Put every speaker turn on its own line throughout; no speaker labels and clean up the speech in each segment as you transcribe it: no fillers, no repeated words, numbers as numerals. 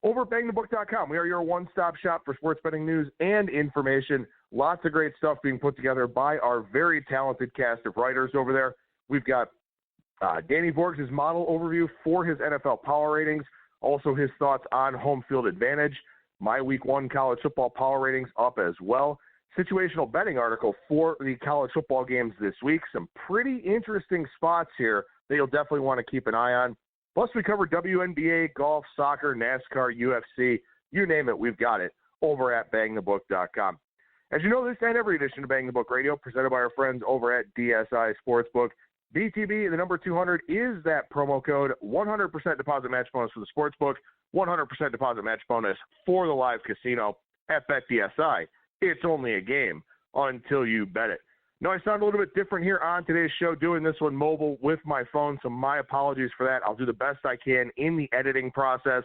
over at BangTheBook.com. We are your one-stop shop for sports betting news and information. Lots of great stuff being put together by our very talented cast of writers over there. We've got Danny Borges' model overview for his NFL power ratings, also his thoughts on home field advantage. My Week 1 college football power ratings up as well. Situational betting article for the college football games this week. Some pretty interesting spots here that you'll definitely want to keep an eye on. Plus, we cover WNBA, golf, soccer, NASCAR, UFC, you name it, we've got it over at BangTheBook.com. As you know, this and every edition of Bang the Book Radio, presented by our friends over at DSI Sportsbook. BTB, the number 200, is that promo code. 100% deposit match bonus for the sportsbook, 100% deposit match bonus for the live casino at BetDSI. It's only a game until you bet it. Now, I sound a little bit different here on today's show, doing this one mobile with my phone, so my apologies for that. I'll do the best I can in the editing process,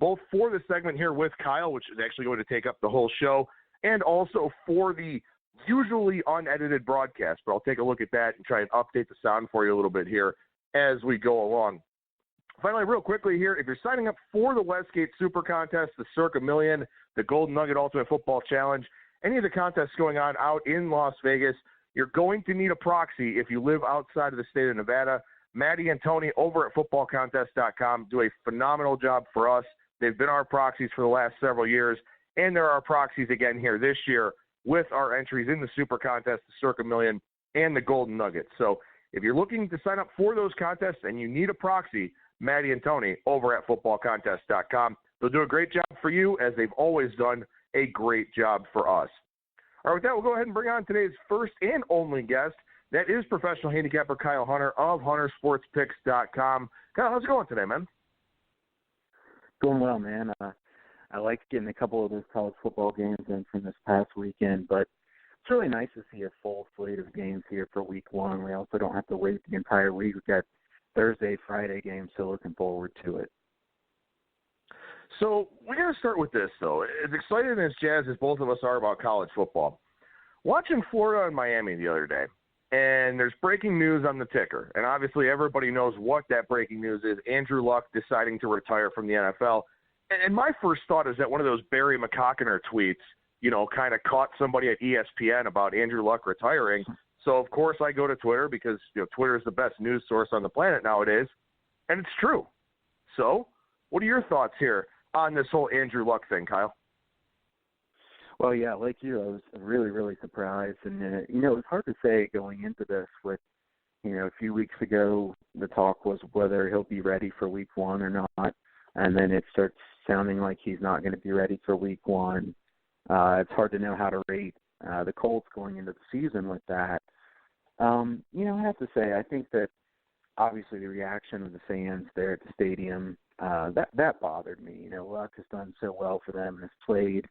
both for the segment here with Kyle, which is actually going to take up the whole show, and also for the usually unedited broadcast. But I'll take a look at that and try and update the sound for you a little bit here as we go along. Finally, real quickly here, if you're signing up for the Westgate Super Contest, the Circa Million, the Golden Nugget Ultimate Football Challenge, any of the contests going on out in Las Vegas, you're going to need a proxy if you live outside of the state of Nevada. Maddie and Tony over at footballcontest.com do a phenomenal job for us. They've been our proxies for the last several years, and there are proxies again here this year with our entries in the Super Contest, the Circa Million, and the Golden Nugget. So if you're looking to sign up for those contests and you need a proxy, Maddie and Tony over at footballcontest.com. They'll do a great job for you, as they've always done a great job for us. All right, with that, we'll go ahead and bring on today's first and only guest. That is professional handicapper Kyle Hunter of HunterSportsPicks.com. Kyle, how's it going today, man?
Going well, man. I liked getting a couple of those college football games in from this past weekend, but it's really nice to see a full slate of games here for Week 1. We also don't have to wait the entire week. We've got Thursday, Friday games, so looking forward to it.
So we got to start with this, though. As excited as Jazz as both of us are about college football, watching Florida and Miami the other day, and there's breaking news on the ticker. And obviously everybody knows what that breaking news is, Andrew Luck deciding to retire from the NFL. And my first thought is that one of those Barry McCockiner tweets, kind of caught somebody at ESPN about Andrew Luck retiring. So, of course, I go to Twitter because, Twitter is the best news source on the planet nowadays. And it's true. So what are your thoughts here on this whole Andrew Luck thing, Kyle?
Well, yeah, like you, I was really, really surprised. And, it was hard to say going into this with, a few weeks ago, the talk was whether he'll be ready for Week 1 or not. And then it starts sounding like he's not going to be ready for Week 1. It's hard to know how to rate the Colts going into the season with that. I have to say, I think that obviously the reaction of the fans there at the stadium, that bothered me. Luck has done so well for them and has played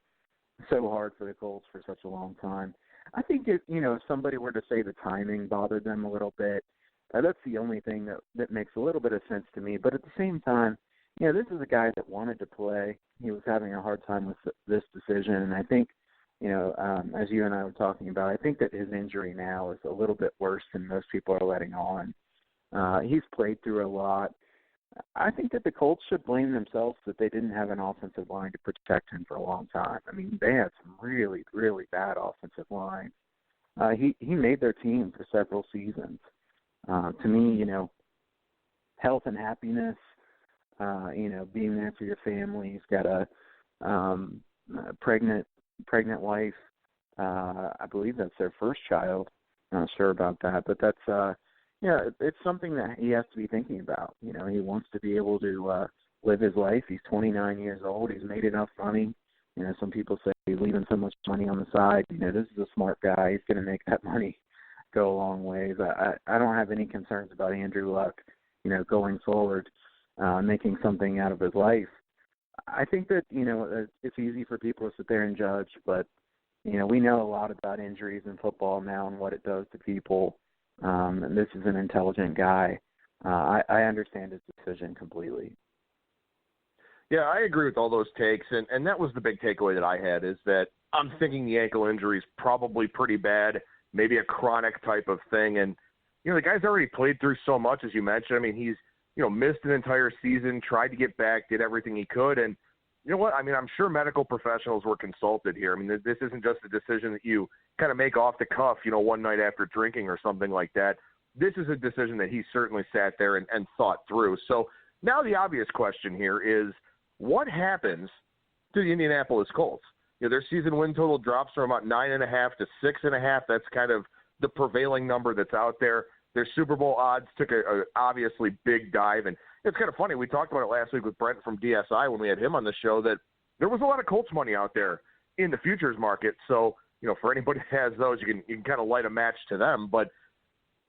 so hard for the Colts for such a long time. I think if somebody were to say the timing bothered them a little bit, that's the only thing that makes a little bit of sense to me. But at the same time, this is a guy that wanted to play. He was having a hard time with this decision, and I think, as you and I were talking about, I think that his injury now is a little bit worse than most people are letting on. He's played through a lot. I think that the Colts should blame themselves that they didn't have an offensive line to protect him for a long time. I mean, they had some really, really bad offensive lines. He made their team for several seasons. To me, health and happiness, being there for your family. He's got a pregnant wife. I believe that's their first child. Not sure about that, but that's it's something that he has to be thinking about. He wants to be able to live his life. He's 29 years old. He's made enough money. Some people say he's leaving so much money on the side. This is a smart guy. He's going to make that money go a long ways. I don't have any concerns about Andrew Luck, going forward, making something out of his life. I think that, it's easy for people to sit there and judge, but, we know a lot about injuries in football now and what it does to people. And this is an intelligent guy. I understand his decision completely.
Yeah, I agree with all those takes, and that was the big takeaway that I had, is that I'm thinking the ankle injury is probably pretty bad, maybe a chronic type of thing. And, the guy's already played through so much, as you mentioned. I mean, he's, missed an entire season, tried to get back, did everything he could. And You know what? I mean, I'm sure medical professionals were consulted here. I mean, this isn't just a decision that you kind of make off the cuff, one night after drinking or something like that. This is a decision that he certainly sat there and thought through. So now the obvious question here is, what happens to the Indianapolis Colts? Their season win total drops from about 9.5 to 6.5. That's kind of the prevailing number that's out there. Their Super Bowl odds took a obviously big dive, and it's kind of funny. We talked about it last week with Brent from DSI when we had him on the show, that there was a lot of Colts money out there in the futures market. So, for anybody that has those, you can kind of light a match to them. But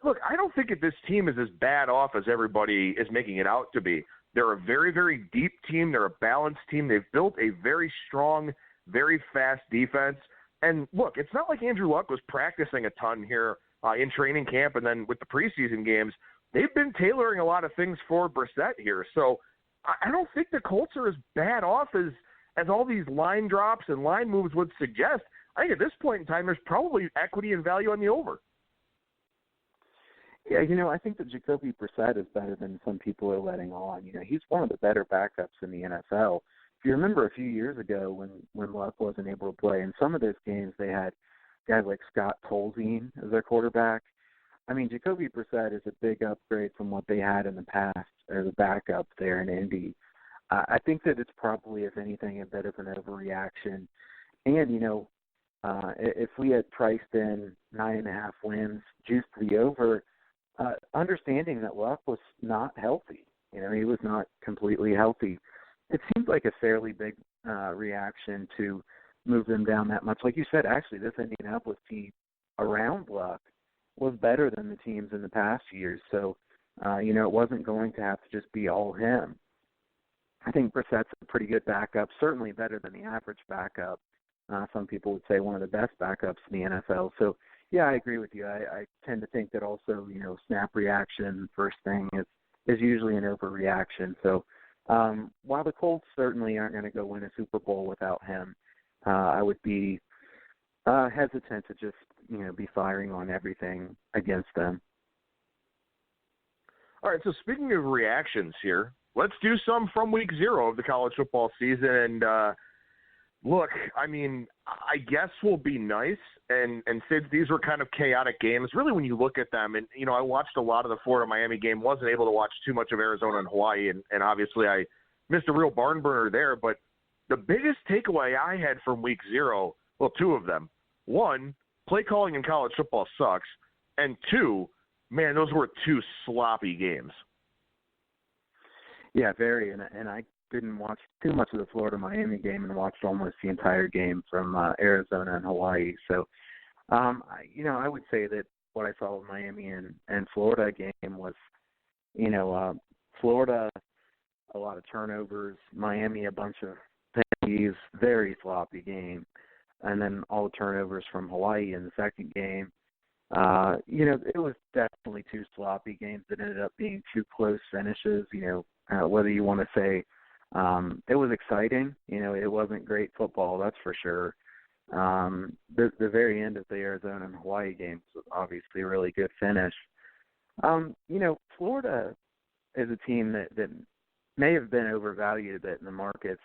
look, I don't think that this team is as bad off as everybody is making it out to be. They're a very, very deep team. They're a balanced team. They've built a very strong, very fast defense. And look, it's not like Andrew Luck was practicing a ton here in training camp and then with the preseason games. They've been tailoring a lot of things for Brissett here. So I don't think the Colts are as bad off as all these line drops and line moves would suggest. I think at this point in time, there's probably equity and value on the over.
Yeah, I think that Jacoby Brissett is better than some people are letting on. He's one of the better backups in the NFL. If you remember a few years ago when Luck wasn't able to play, in some of those games they had guys like Scott Tolzien as their quarterback. I mean, Jacoby Brissett is a big upgrade from what they had in the past, or the backup there in Indy. I think that it's probably, if anything, a bit of an overreaction. And, if we had priced in 9.5 wins, juiced the over, understanding that Luck was not healthy. He was not completely healthy. It seems like a fairly big reaction to move them down that much. Like you said, actually, this Indianapolis team around Luck was better than the teams in the past years. So, it wasn't going to have to just be all him. I think Brissett's a pretty good backup, certainly better than the average backup. Some people would say one of the best backups in the NFL. So, yeah, I agree with you. I tend to think that also, snap reaction, first thing, is usually an overreaction. So, while the Colts certainly aren't going to go win a Super Bowl without him, I would be hesitant to just, be firing on everything against them.
All right, so speaking of reactions here, let's do some from week 0 of the college football season. And look, I mean, I guess we'll be nice and say that these were kind of chaotic games. Really, when you look at them, and, I watched a lot of the Florida-Miami game, wasn't able to watch too much of Arizona and Hawaii, and obviously I missed a real barn burner there. But the biggest takeaway I had from week 0, well, 2 of them. 1, play calling in college football sucks. And 2, man, those were 2 sloppy games.
Yeah, very. And I didn't watch too much of the Florida-Miami game and watched almost the entire game from Arizona and Hawaii. So, I would say that what I saw with Miami and Florida game was, Florida, a lot of turnovers, Miami, a bunch of penalties, very sloppy game. And then all the turnovers from Hawaii in the second game. It was definitely 2 sloppy games that ended up being 2 close finishes. Whether you want to say it was exciting, it wasn't great football, that's for sure. The very end of the Arizona and Hawaii games was obviously a really good finish. Florida is a team that may have been overvalued a bit in the markets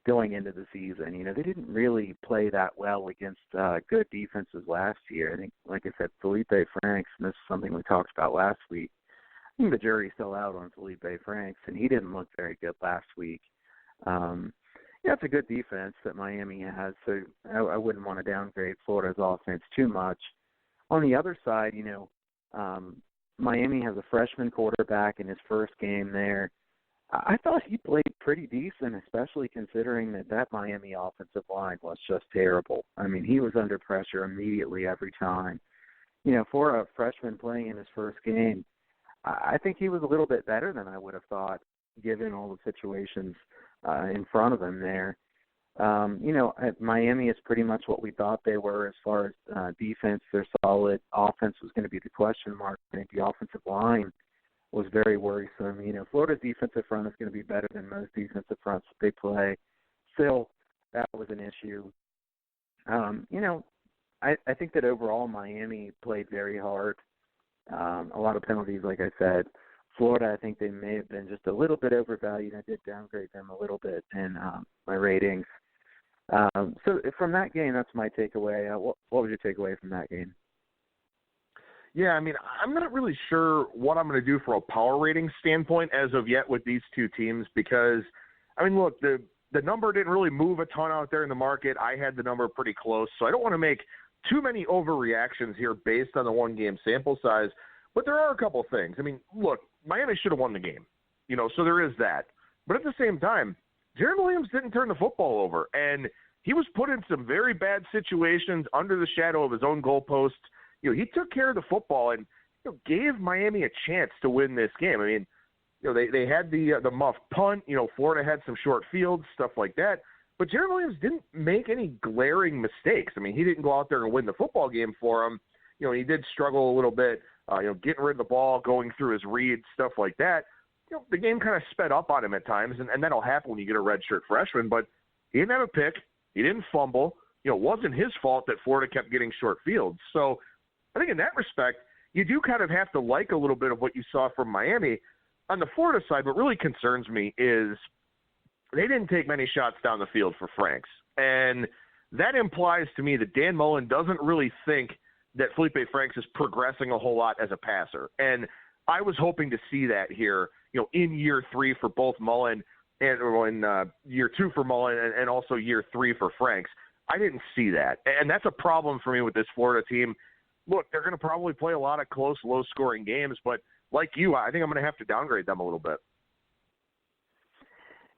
going into the season. They didn't really play that well against good defenses last year. I think, like I said, Felipe Franks, and this is something we talked about last week, I think the jury's still out on Felipe Franks, and he didn't look very good last week. It's a good defense that Miami has, so I wouldn't want to downgrade Florida's offense too much. On the other side, Miami has a freshman quarterback in his first game there. I thought he played pretty decent, especially considering that Miami offensive line was just terrible. I mean, he was under pressure immediately every time. For a freshman playing in his first game, I think he was a little bit better than I would have thought, given all the situations in front of him there. Miami is pretty much what we thought they were as far as defense. They're solid. Offense was going to be the question mark. I think the offensive line was very worrisome. Florida's defensive front is going to be better than most defensive fronts that they play. Still, that was an issue. I think that overall Miami played very hard. A lot of penalties, like I said. Florida, I think they may have been just a little bit overvalued. I did downgrade them a little bit in my ratings. So from that game, that's my takeaway. What was your takeaway from that game?
Yeah, I mean, I'm not really sure what I'm going to do from a power rating standpoint as of yet with these two teams because, I mean, look, the number didn't really move a ton out there in the market. I had the number pretty close, so I don't want to make too many overreactions here based on the one-game sample size, but there are a couple things. I mean, look, Miami should have won the game, so there is that. But at the same time, Jared Williams didn't turn the football over, and he was put in some very bad situations under the shadow of his own goalposts. He took care of the football and gave Miami a chance to win this game. I mean, they had the muffed punt. Florida had some short fields, stuff like that. But Jared Williams didn't make any glaring mistakes. I mean, he didn't go out there and win the football game for him. He did struggle a little bit, getting rid of the ball, going through his reads, stuff like that. The game kind of sped up on him at times, and that'll happen when you get a redshirt freshman. But he didn't have a pick. He didn't fumble. It wasn't his fault that Florida kept getting short fields. So I think in that respect, you do kind of have to like a little bit of what you saw from Miami. On the Florida side, what really concerns me is they didn't take many shots down the field for Franks. And that implies to me that Dan Mullen doesn't really think that Felipe Franks is progressing a whole lot as a passer. And I was hoping to see that here, in year 3 for both Mullen or in year 2 for Mullen and also year 3 for Franks. I didn't see that. And that's a problem for me with this Florida team. Look, they're going to probably play a lot of close, low-scoring games, but like you, I think I'm going to have to downgrade them a little bit.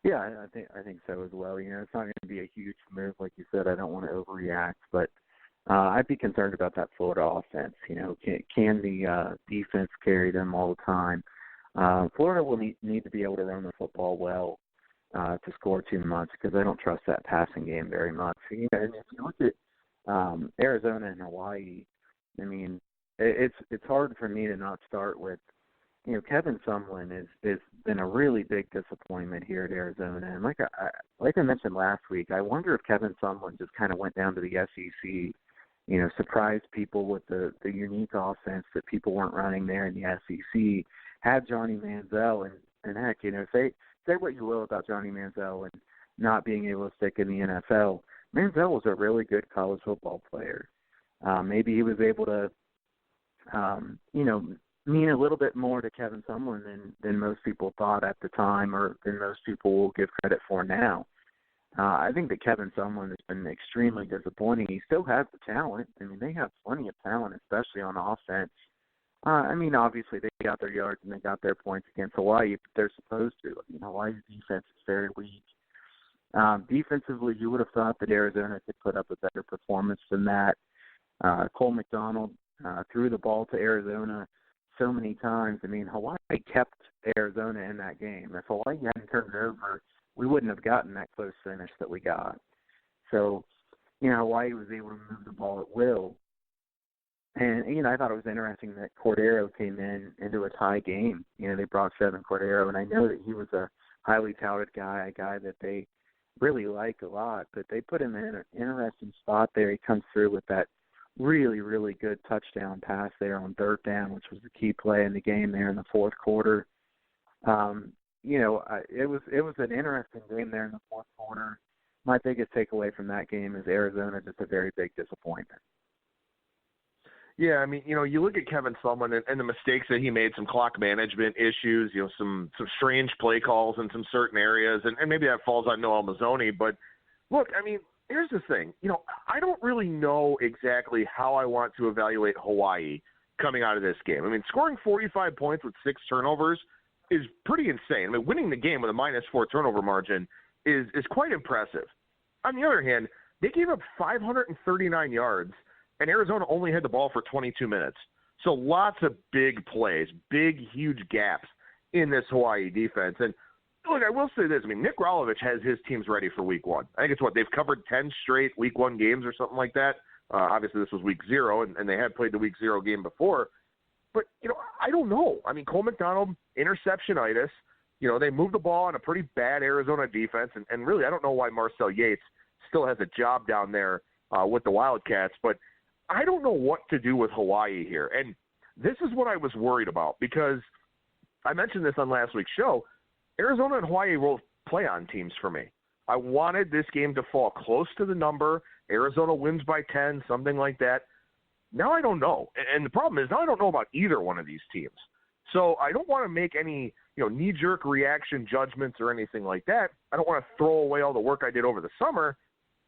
Yeah, I think so as well. It's not going to be a huge move, like you said. I don't want to overreact, but I'd be concerned about that Florida offense. Can the defense carry them all the time? Florida will need to be able to run the football well to score too much because I don't trust that passing game very much. And if you look at Arizona and Hawaii, I mean, it's hard for me to not start with, Kevin Sumlin is been a really big disappointment here at Arizona. And like I mentioned last week, I wonder if Kevin Sumlin just kind of went down to the SEC, surprised people with the unique offense that people weren't running there in the SEC, had Johnny Manziel, and heck, say what you will about Johnny Manziel and not being able to stick in the NFL. Manziel was a really good college football player. Maybe he was able to, mean a little bit more to Kevin Sumlin than most people thought at the time or than most people will give credit for now. I think that Kevin Sumlin has been extremely disappointing. He still has the talent. I mean, they have plenty of talent, especially on offense. Obviously they got their yards and they got their points against Hawaii, but they're supposed to. Hawaii's defense is very weak. Defensively, you would have thought that Arizona could put up a better performance than that. Cole McDonald threw the ball to Arizona so many times. I mean, Hawaii kept Arizona in that game. If Hawaii hadn't turned it over, we wouldn't have gotten that close finish that we got. So, Hawaii was able to move the ball at will. And, I thought it was interesting that Cordero came into a tie game. They brought Seven Cordero, and I know that he was a highly touted guy, a guy that they really like a lot, but they put him in an interesting spot there. He comes through with that really, really good touchdown pass there on 3rd down, which was the key play in the game there in the 4th quarter. It was an interesting game there in the 4th quarter. My biggest takeaway from that game is Arizona just a very big disappointment.
Yeah, I mean, you look at Kevin Sumlin and the mistakes that he made, some clock management issues, some strange play calls in some certain areas, and maybe that falls on Noel Mazzoni. But look, I mean, here's the thing. I don't really know exactly how I want to evaluate Hawaii coming out of this game. I mean, scoring 45 points with 6 turnovers is pretty insane. I mean, winning the game with a -4 turnover margin is quite impressive. On the other hand, they gave up 539 yards, and Arizona only had the ball for 22 minutes. So lots of big plays, big, huge gaps in this Hawaii defense. And look, I will say this. I mean, Nick Rolovich has his teams ready for week 1. I think it's they've covered 10 straight week 1 games or something like that. Obviously, this was week 0, and they had played the week 0 game before. But, I don't know. I mean, Cole McDonald, interceptionitis. They moved the ball on a pretty bad Arizona defense. And really, I don't know why Marcel Yates still has a job down there with the Wildcats. But I don't know what to do with Hawaii here. And this is what I was worried about because I mentioned this on last week's show. Arizona and Hawaii will play on teams for me. I wanted this game to fall close to the number. Arizona wins by 10, something like that. Now I don't know. And the problem is now I don't know about either one of these teams. So I don't want to make any, knee-jerk reaction judgments or anything like that. I don't want to throw away all the work I did over the summer.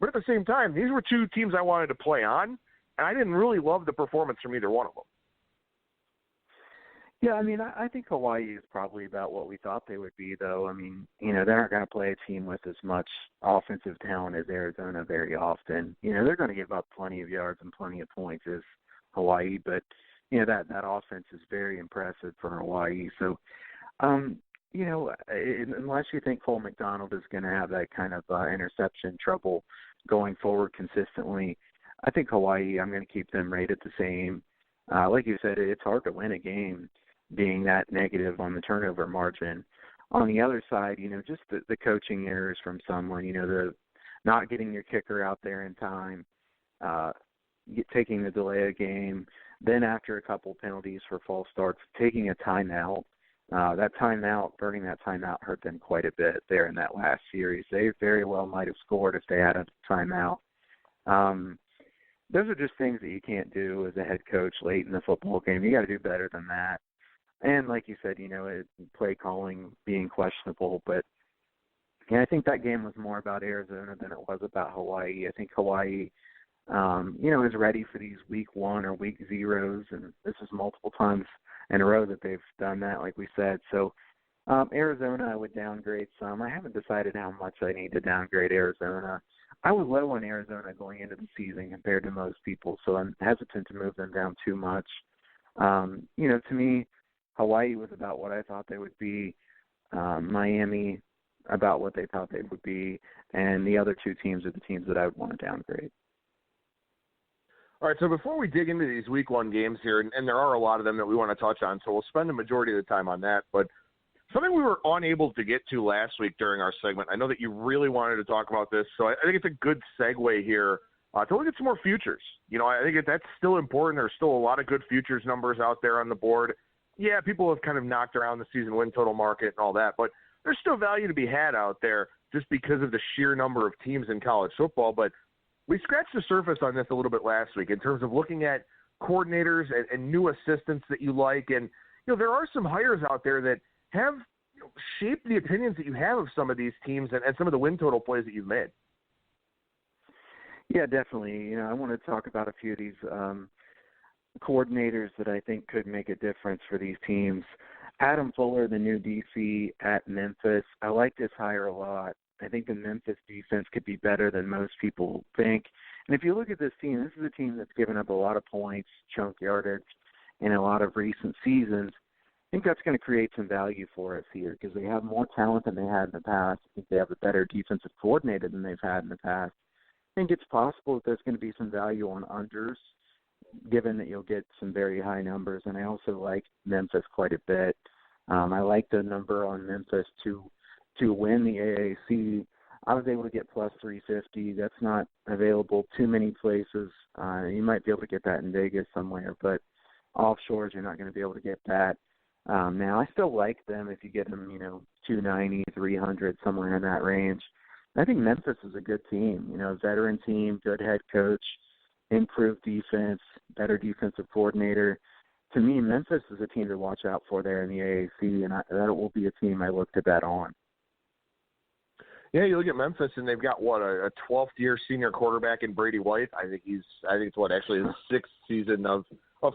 But at the same time, these were two teams I wanted to play on, and I didn't really love the performance from either one of them.
Yeah, I mean, I think Hawaii is probably about what we thought they would be, though. I mean, they're not going to play a team with as much offensive talent as Arizona very often. They're going to give up plenty of yards and plenty of points as Hawaii, but, that offense is very impressive for Hawaii. So, unless you think Cole McDonald is going to have that kind of interception trouble going forward consistently, I think Hawaii, I'm going to keep them rated the same. Like you said, it's hard to win a game being that negative on the turnover margin. On the other side, just the coaching errors from someone, the not getting your kicker out there in time, taking the delay of game, then after a couple penalties for false starts, taking a timeout. Burning that timeout hurt them quite a bit there in that last series. They very well might have scored if they had a timeout. Those are just things that you can't do as a head coach late in the football game. You got to do better than that. And like you said, play calling being questionable. But I think that game was more about Arizona than it was about Hawaii. I think Hawaii, is ready for these week 1 or week 0s, and this is multiple times in a row that they've done that, like we said. So Arizona, I would downgrade some. I haven't decided how much I need to downgrade Arizona. I was low on Arizona going into the season compared to most people, so I'm hesitant to move them down too much. To me, Hawaii was about what I thought they would be, Miami about what they thought they would be, and the other two teams are the teams that I would want to downgrade.
All right, so before we dig into these Week 1 games here, and there are a lot of them that we want to touch on, so we'll spend the majority of the time on that, but something we were unable to get to last week during our segment, I know that you really wanted to talk about this, so I think it's a good segue here to look at some more futures. I think that's still important. There's still a lot of good futures numbers out there on the board. Yeah, people have kind of knocked around the season win total market and all that, but there's still value to be had out there just because of the sheer number of teams in college football. But we scratched the surface on this a little bit last week in terms of looking at coordinators and new assistants that you like. And, there are some hires out there that have shaped the opinions that you have of some of these teams and some of the win total plays that you've made.
Yeah, definitely. I want to talk about a few of these coordinators that I think could make a difference for these teams. Adam Fuller, the new DC at Memphis, I like this hire a lot. I think the Memphis defense could be better than most people think. And if you look at this team, this is a team that's given up a lot of points, chunk yardage, in a lot of recent seasons. I think that's going to create some value for us here because they have more talent than they had in the past. I think they have a better defensive coordinator than they've had in the past. I think it's possible that there's going to be some value on unders, given that you'll get some very high numbers. And I also like Memphis quite a bit. I like the number on Memphis to win the AAC. I was able to get plus 350. That's not available too many places. You might be able to get that in Vegas somewhere, but offshores you're not going to be able to get that. Now, I still like them if you get them, 290, 300, somewhere in that range. I think Memphis is a good team, veteran team, good head coach, improved defense, better defensive coordinator. To me, Memphis is a team to watch out for there in the AAC, and that will be a team I look to bet on.
Yeah, you look at Memphis, and they've got, a 12th-year senior quarterback in Brady White. I think it's actually his 6th season of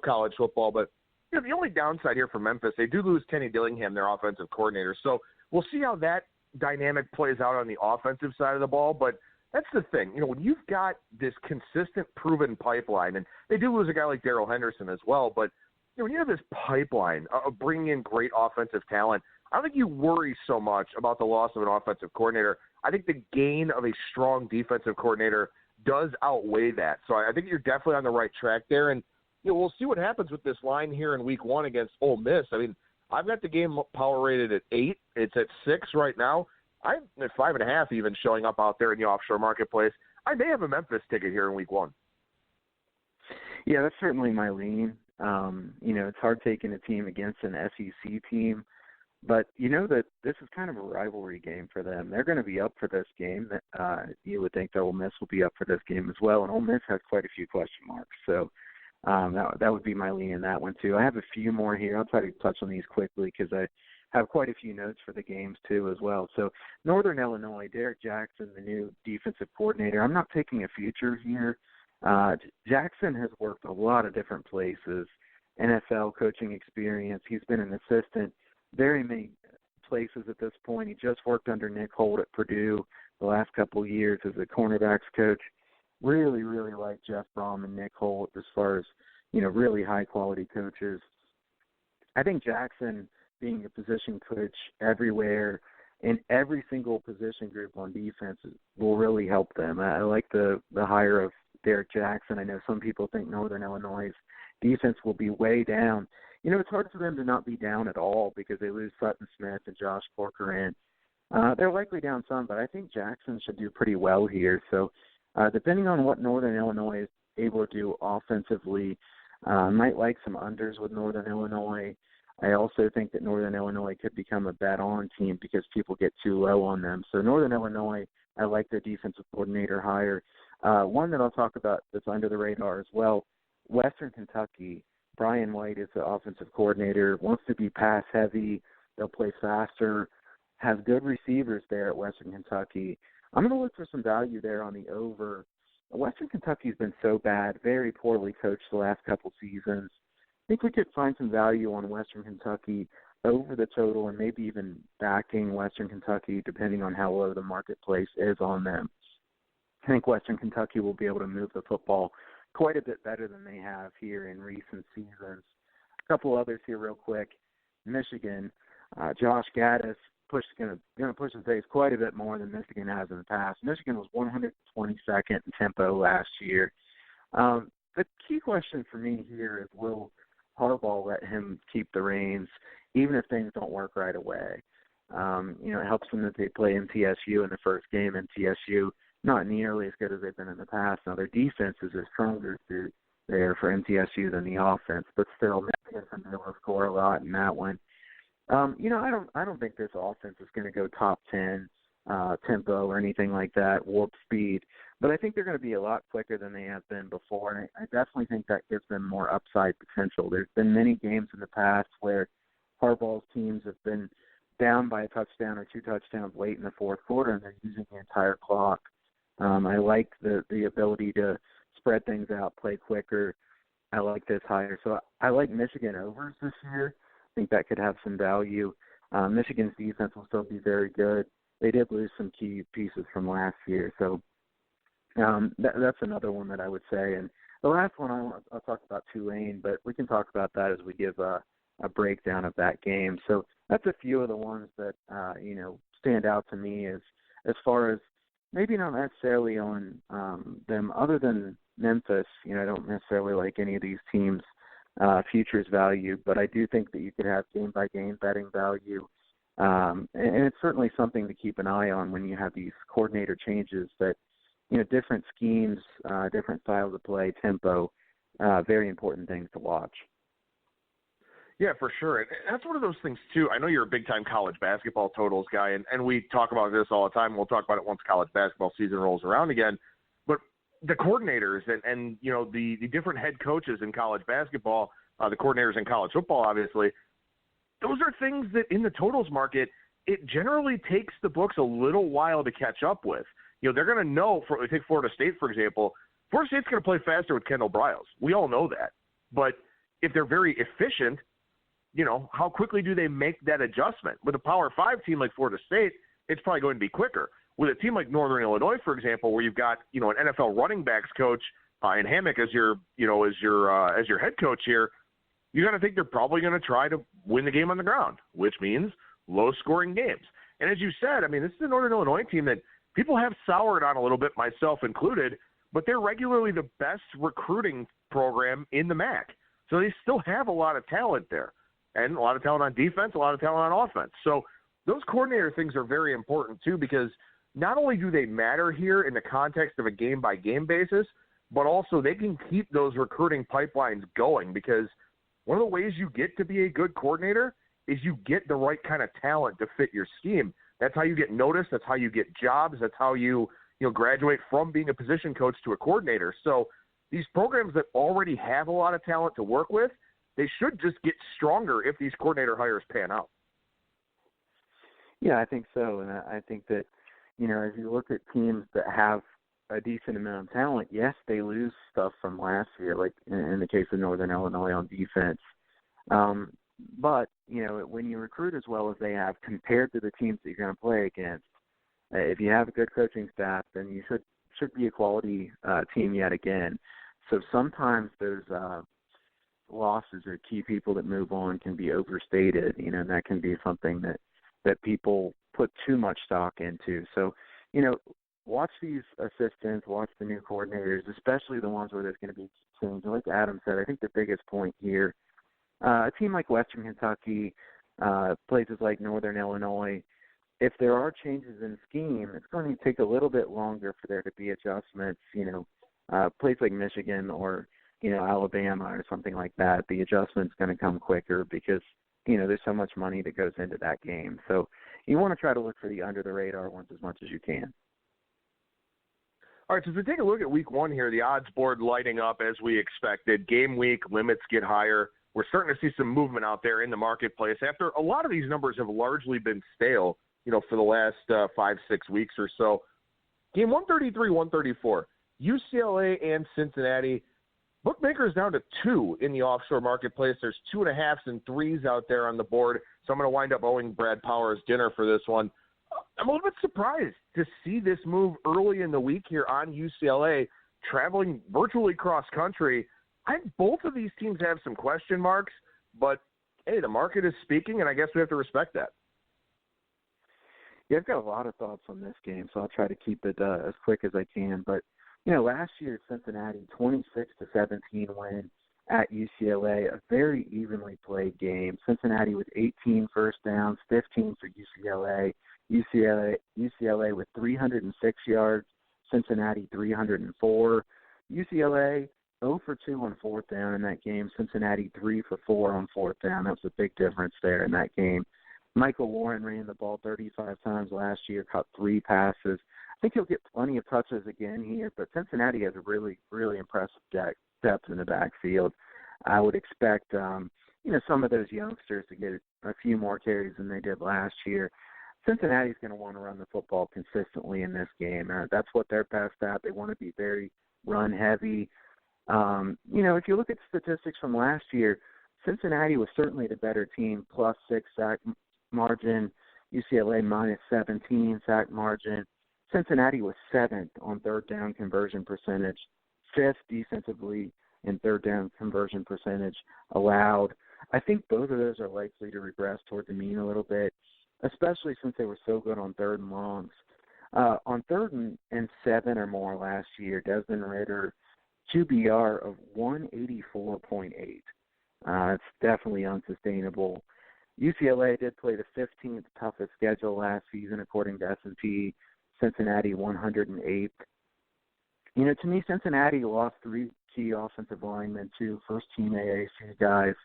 college football. But the only downside here for Memphis, they do lose Kenny Dillingham, their offensive coordinator. So we'll see how that dynamic plays out on the offensive side of the ball. But that's the thing. When you've got this consistent, proven pipeline, and they do lose a guy like Darrell Henderson as well, but when you have this pipeline of bringing in great offensive talent, I don't think you worry so much about the loss of an offensive coordinator. I think the gain of a strong defensive coordinator does outweigh that. So I think you're definitely on the right track there. And we'll see what happens with this line here in Week 1 against Ole Miss. I mean, I've got the game power rated at 8. It's at 6 right now. I'm at 5.5 even showing up out there in the offshore marketplace. I may have a Memphis ticket here in Week 1.
Yeah, that's certainly my lean. It's hard taking a team against an SEC team. But you know that this is kind of a rivalry game for them. They're going to be up for this game. You would think that Ole Miss will be up for this game as well, and Ole Miss has quite a few question marks. So that would be my lean in that one too. I have a few more here. I'll try to touch on these quickly because I have quite a few notes for the games too as well. So Northern Illinois, Derek Jackson, the new defensive coordinator. I'm not taking a future here. Jackson has worked a lot of different places, NFL coaching experience. He's been an assistant very many places at this point. He just worked under Nick Holt at Purdue the last couple of years as a cornerbacks coach. Really, really like Jeff Brom and Nick Holt as far as, really high-quality coaches. I think Jackson being a position coach everywhere in every single position group on defense will really help them. I like the hire of Derek Jackson. I know some people think Northern Illinois' defense will be way down. It's hard for them to not be down at all because they lose Sutton Smith and Josh Corcoran. They're likely down some, but I think Jackson should do pretty well here. So depending on what Northern Illinois is able to do offensively, might like some unders with Northern Illinois. I also think that Northern Illinois could become a bet-on team because people get too low on them. So Northern Illinois, I like their defensive coordinator hire. One that I'll talk about that's under the radar as well, Western Kentucky. Brian White is the offensive coordinator, wants to be pass-heavy. They'll play faster, has good receivers there at Western Kentucky. I'm going to look for some value there on the over. Western Kentucky's been so bad, very poorly coached the last couple seasons. I think we could find some value on Western Kentucky over the total and maybe even backing Western Kentucky depending on how low the marketplace is on them. I think Western Kentucky will be able to move the football quite a bit better than they have here in recent seasons. A couple others here real quick. Michigan, Josh Gaddis going to push his base quite a bit more than Michigan has in the past. Michigan was 122nd in tempo last year. The key question for me here is, will Harbaugh let him keep the reins even if things don't work right away? It helps them that they play MTSU in the first game. MTSU not nearly as good as they've been in the past. Now, their defenses are stronger there for MTSU than the offense, but still, Michigan can be able to score a lot in that one. I don't think this offense is going to go top 10 tempo or anything like that, warp speed, but I think they're going to be a lot quicker than they have been before, and I definitely think that gives them more upside potential. There's been many games in the past where Harbaugh's teams have been down by a touchdown or two touchdowns late in the fourth quarter, and they're using the entire clock. I like the ability to spread things out, play quicker. I like this hire. So I like Michigan overs this year. I think that could have some value. Michigan's defense will still be very good. They did lose some key pieces from last year. So that's another one that I would say. And the last one I'll talk about Tulane, but we can talk about that as we give a breakdown of that game. So that's a few of the ones that, stand out to me as far as maybe not necessarily on them other than Memphis. I don't necessarily like any of these teams' futures value, but I do think that you could have game-by-game betting value. And it's certainly something to keep an eye on when you have these coordinator changes that, different schemes, different styles of play, tempo, very important things to watch.
Yeah, for sure. And that's one of those things, too. I know you're a big-time college basketball totals guy, and we talk about this all the time. We'll talk about it once college basketball season rolls around again. But the coordinators and the different head coaches in college basketball, the coordinators in college football, obviously, those are things that in the totals market, it generally takes the books a little while to catch up with. They're going to know, take Florida State, for example, Florida State's going to play faster with Kendall Briles. We all know that. But if they're very efficient, how quickly do they make that adjustment? With a Power 5 team like Florida State, it's probably going to be quicker. With a team like Northern Illinois, for example, where you've got, an NFL running backs coach and Hammock as your head coach here, you got to think they're probably going to try to win the game on the ground, which means low-scoring games. And as you said, this is a Northern Illinois team that people have soured on a little bit, myself included, but they're regularly the best recruiting program in the MAC. So they still have a lot of talent there. And a lot of talent on defense, a lot of talent on offense. So those coordinator things are very important, too, because not only do they matter here in the context of a game-by-game basis, but also they can keep those recruiting pipelines going, because one of the ways you get to be a good coordinator is you get the right kind of talent to fit your scheme. That's how you get noticed. That's how you get jobs. That's how you graduate from being a position coach to a coordinator. So these programs that already have a lot of talent to work with, they should just get stronger if these coordinator hires pan out.
Yeah, I think so. And I think that, as you look at teams that have a decent amount of talent, yes, they lose stuff from last year, like in the case of Northern Illinois on defense. But, when you recruit as well as they have compared to the teams that you're going to play against, if you have a good coaching staff, then you should be a quality team yet again. So sometimes those losses or key people that move on can be overstated, and that can be something that people put too much stock into. So, watch these assistants, watch the new coordinators, especially the ones where there's going to be change. Like Adam said, I think the biggest point here, a team like Western Kentucky, places like Northern Illinois, if there are changes in scheme, it's going to take a little bit longer for there to be adjustments. Places like Michigan or, Alabama or something like that, the adjustment's going to come quicker because, there's so much money that goes into that game. So you want to try to look for the under-the-radar ones as much as you can.
All right, so if we take a look at week one here, the odds board lighting up as we expected. Game week, limits get higher. We're starting to see some movement out there in the marketplace after a lot of these numbers have largely been stale, for the last 5-6 weeks or so. Game 133, 134, UCLA and Cincinnati. Bookmakers down to 2 in the offshore marketplace. There's 2.5s and 3s out there on the board. So I'm going to wind up owing Brad Powers dinner for this one. I'm a little bit surprised to see this move early in the week here on UCLA, traveling virtually cross-country. I think both of these teams have some question marks, but, hey, the market is speaking, and I guess we have to respect that.
Yeah, I've got a lot of thoughts on this game, so I'll try to keep it as quick as I can. But, last year Cincinnati, 26-17 win at UCLA, a very evenly played game. Cincinnati with 18 first downs, 15 for UCLA. UCLA with 306 yards, Cincinnati 304. UCLA 0 for 2 on fourth down in that game. Cincinnati 3 for 4 on fourth down. That was a big difference there in that game. Michael Warren ran the ball 35 times last year, caught 3 passes. I think he'll get plenty of touches again here, but Cincinnati has a really, really impressive depth in the backfield. I would expect, some of those youngsters to get a few more carries than they did last year. Cincinnati's going to want to run the football consistently in this game. That's what they're best at. They want to be very run-heavy. If you look at statistics from last year, Cincinnati was certainly the better team, +6 sack margin. UCLA -17 sack margin. Cincinnati was 7th on third down conversion percentage, 5th defensively in third down conversion percentage allowed. I think both of those are likely to regress toward the mean a little bit, especially since they were so good on third and longs. On 3rd and 7 or more last year, Desmond Ridder, QBR of 184.8. It's definitely unsustainable. UCLA did play the 15th toughest schedule last season, according to S&P. Cincinnati 108th. To me, Cincinnati lost 3 key offensive linemen, 2 first-team AAC guys.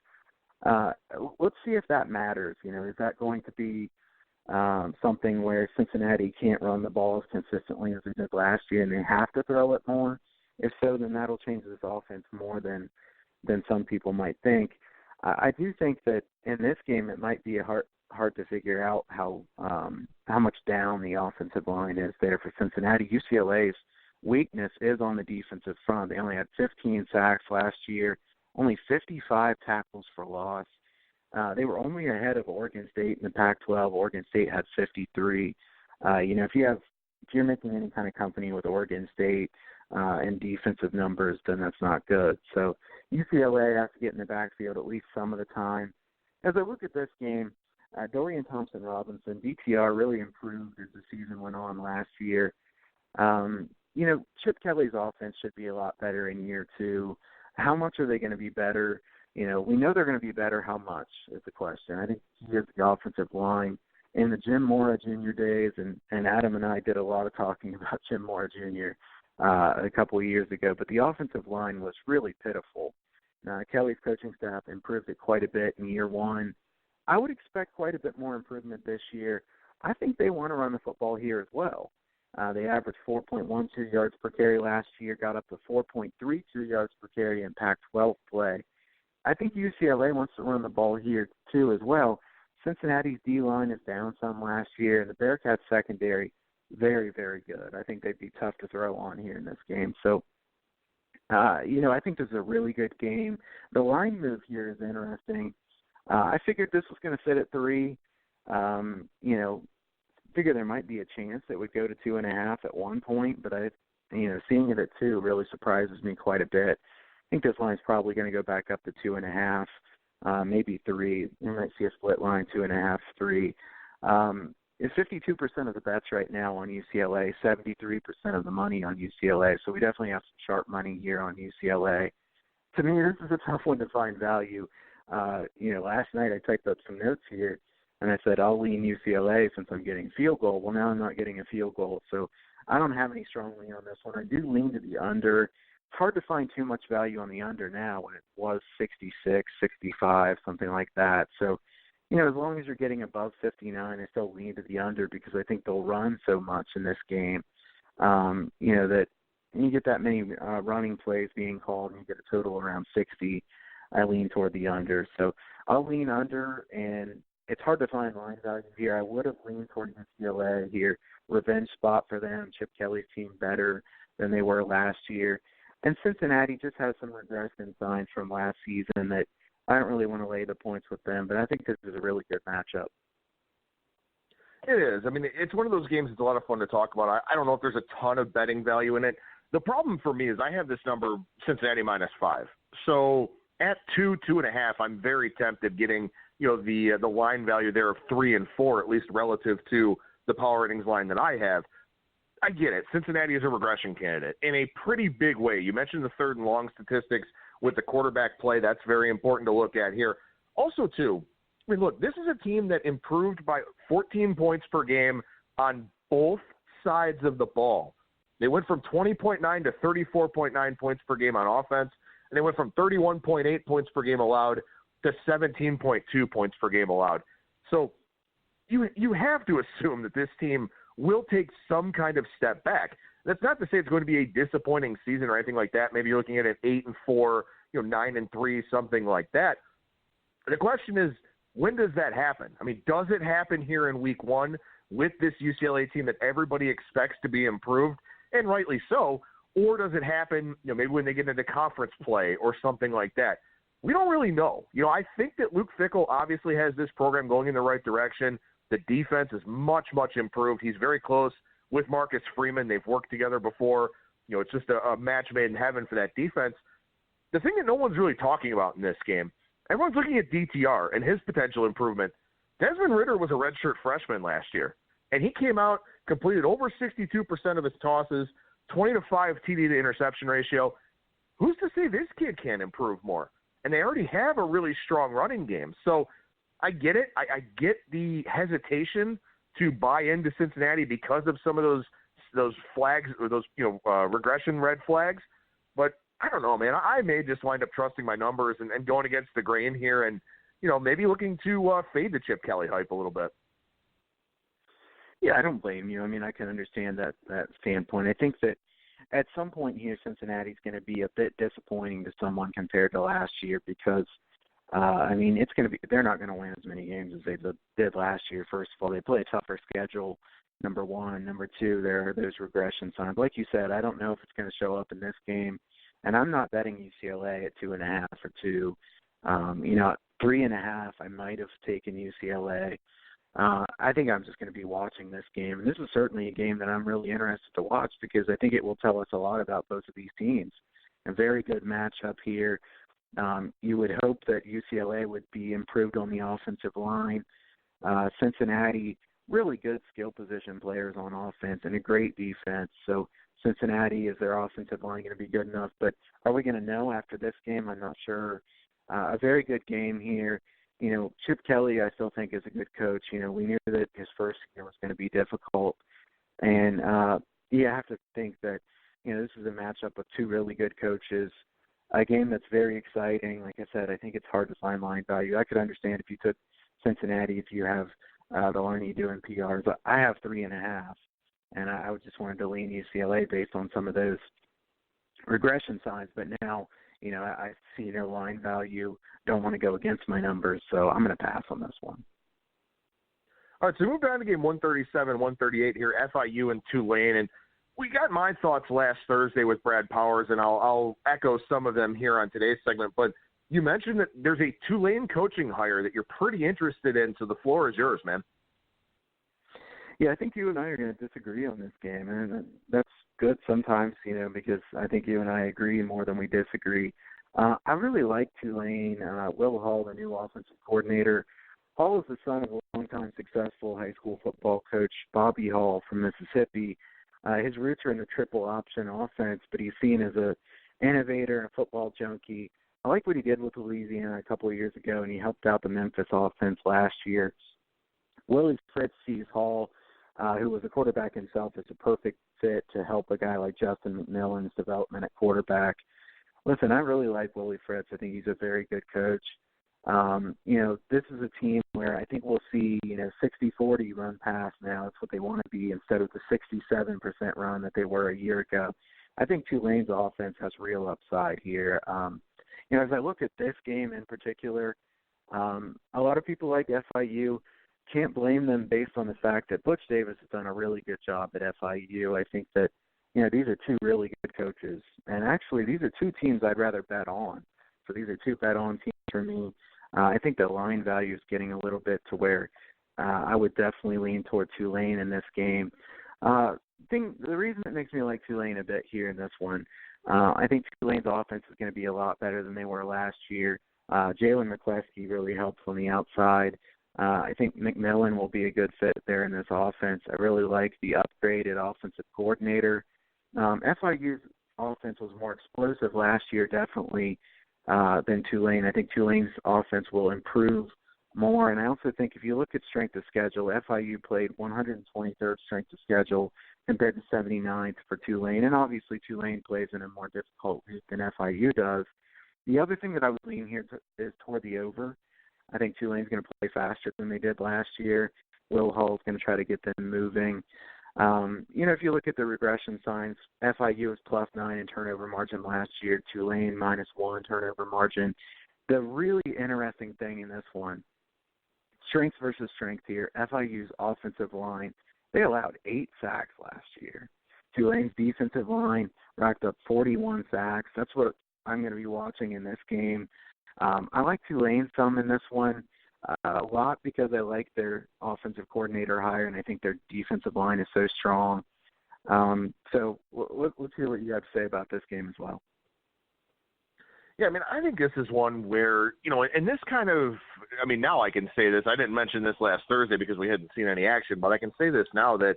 Let's see if that matters. Is that going to be something where Cincinnati can't run the ball as consistently as they did last year and they have to throw it more? If so, then that'll change this offense more than some people might think. I do think that in this game it might be hard to figure out how much down the offensive line is there for Cincinnati. UCLA's weakness is on the defensive front. They only had 15 sacks last year, only 55 tackles for loss. They were only ahead of Oregon State in the Pac-12. Oregon State had 53. If you're making any kind of company with Oregon State in defensive numbers, then that's not good. So UCLA has to get in the backfield at least some of the time. As I look at this game, Dorian Thompson-Robinson, DTR, really improved as the season went on last year. Chip Kelly's offense should be a lot better in year 2. How much are they going to be better? We know they're going to be better. How much is the question. I think he is the offensive line. In the Jim Mora Jr. days, and Adam and I did a lot of talking about Jim Mora Jr. A couple of years ago, but the offensive line was really pitiful. Kelly's coaching staff improved it quite a bit in year 1. I would expect quite a bit more improvement this year. I think they want to run the football here as well. They averaged 4.12 yards per carry last year, got up to 4.32 yards per carry in Pac-12 play. I think UCLA wants to run the ball here too as well. Cincinnati's D-line is down some last year, and the Bearcats secondary, very, very good. I think they'd be tough to throw on here in this game. So, I think this is a really good game. The line move here is interesting. I figured this was going to sit at 3. Figure there might be a chance it would go to 2.5 at one point, but seeing it at 2 really surprises me quite a bit. I think this line's probably going to go back up to 2.5, maybe 3. You might see a split line, 2.5, 3. It's 52% of the bets right now on UCLA, 73% of the money on UCLA. So we definitely have some sharp money here on UCLA. To me, this is a tough one to find value. Last night I typed up some notes here, and I said I'll lean UCLA since I'm getting field goal. Well, now I'm not getting a field goal, so I don't have any strong lean on this one. I do lean to the under. It's hard to find too much value on the under now when it was 66, 65, something like that. So, as long as you're getting above 59, I still lean to the under because I think they'll run so much in this game, that you get that many running plays being called and you get a total around 60. I lean toward the under. So I'll lean under, and it's hard to find line value here. I would have leaned toward UCLA here. Revenge spot for them. Chip Kelly's team better than they were last year. And Cincinnati just has some regression signs from last season that I don't really want to lay the points with them, but I think this is a really good matchup.
It is. I mean, it's one of those games that's a lot of fun to talk about. I don't know if there's a ton of betting value in it. The problem for me is I have this number, Cincinnati -5. So at 2.5, I'm very tempted getting, the line value there of 3 and 4, at least relative to the power ratings line that I have. I get it. Cincinnati is a regression candidate in a pretty big way. You mentioned the 3rd and long statistics with the quarterback play. That's very important to look at here. Also, too, look, this is a team that improved by 14 points per game on both sides of the ball. They went from 20.9 to 34.9 points per game on offense, and they went from 31.8 points per game allowed to 17.2 points per game allowed. So you have to assume that this team will take some kind of step back. That's not to say it's going to be a disappointing season or anything like that. Maybe you're looking at an 8-4, 9-3, something like that. The question is, when does that happen? I mean, does it happen here in week 1 with this UCLA team that everybody expects to be improved, and rightly so, or does it happen, maybe when they get into conference play or something like that? We don't really know. I think that Luke Fickell obviously has this program going in the right direction. The defense is much, much improved. He's very close with Marcus Freeman. They've worked together before. It's just a match made in heaven for that defense. The thing that no one's really talking about in this game, everyone's looking at DTR and his potential improvement. Desmond Ridder was a redshirt freshman last year, and he came out, completed over 62% of his tosses, 20-5 TD to interception ratio. Who's to say this kid can't improve more? And they already have a really strong running game. So I get it. I get the hesitation to buy into Cincinnati because of some of those flags or those regression red flags. But I don't know, man. I may just wind up trusting my numbers and going against the grain here, and maybe looking to fade the Chip Kelly hype a little bit.
Yeah, I don't blame you. I mean, I can understand that standpoint. I think that at some point here, Cincinnati's going to be a bit disappointing to someone compared to last year because, it's going to be – they're not going to win as many games as they did last year. First of all, they play a tougher schedule, number one. Number two, there are those regression signs. Like you said, I don't know if it's going to show up in this game, and I'm not betting UCLA at 2.5 or 2. 3.5, I might have taken UCLA. I think I'm just going to be watching this game. And this is certainly a game that I'm really interested to watch because I think it will tell us a lot about both of these teams. A very good matchup here. You would hope that UCLA would be improved on the offensive line. Cincinnati, really good skill position players on offense and a great defense. So Cincinnati, is their offensive line going to be good enough? But are we going to know after this game? I'm not sure. A very good game here. Chip Kelly, I still think, is a good coach. We knew that his first year was going to be difficult. And you have to think that, this is a matchup with two really good coaches, a game that's very exciting. Like I said, I think it's hard to find line value. I could understand if you took Cincinnati, if you have the line you do in PRs, I have 3.5, and I would just wanted to lean UCLA based on some of those regression signs. But now, I see no line value, don't want to go against my numbers, so I'm going to pass on this one.
All right, so move down to game 137, 138 here, FIU and Tulane, and we got my thoughts last Thursday with Brad Powers, and I'll echo some of them here on today's segment. But you mentioned that there's a Tulane coaching hire that you're pretty interested in, so the floor is yours, man.
Yeah, I think you and I are going to disagree on this game, and that's good sometimes, because I think you and I agree more than we disagree. I really like Tulane. Will Hall, the new offensive coordinator. Hall is the son of a longtime successful high school football coach, Bobby Hall from Mississippi. His roots are in the triple option offense, but he's seen as an innovator and a football junkie. I like what he did with Louisiana a couple of years ago, and he helped out the Memphis offense last year. Willie Fritz sees Hall, who was a quarterback himself, as a perfect fit to help a guy like Justin McMillan's development at quarterback. Listen, I really like Willie Fritz. I think he's a very good coach. This is a team where I think we'll see, 60-40 run pass now. That's what they want to be instead of the 67% run that they were a year ago. I think Tulane's offense has real upside here. As I look at this game in particular, a lot of people like FIU. Can't blame them based on the fact that Butch Davis has done a really good job at FIU. I think that, these are two really good coaches. And actually, these are two teams I'd rather bet on. So these are two bet-on teams for me. I think the line value is getting a little bit to where I would definitely lean toward Tulane in this game. The reason it makes me like Tulane a bit here in this one, I think Tulane's offense is going to be a lot better than they were last year. Jalen McCleskey really helps on the outside. I think McMillan will be a good fit there in this offense. I really like the upgraded offensive coordinator. FIU's offense was more explosive last year, definitely, than Tulane. I think Tulane's offense will improve more. And I also think if you look at strength of schedule, FIU played 123rd strength of schedule compared to 79th for Tulane. And obviously Tulane plays in a more difficult week than FIU does. The other thing that I would lean here is toward the over. I think Tulane's going to play faster than they did last year. Will Hall's going to try to get them moving. If you look at the regression signs, FIU was +9 in turnover margin last year. Tulane -1 turnover margin. The really interesting thing in this one, strength versus strength here, FIU's offensive line, they allowed 8 sacks last year. Tulane's defensive line racked up 41 sacks. That's what I'm going to be watching in this game. I like Tulane some in this one a lot because I like their offensive coordinator hire, and I think their defensive line is so strong. So let's hear what you have to say about this game as well.
Yeah, I think this is one where, and this kind of, now I can say this. I didn't mention this last Thursday because we hadn't seen any action, but I can say this now that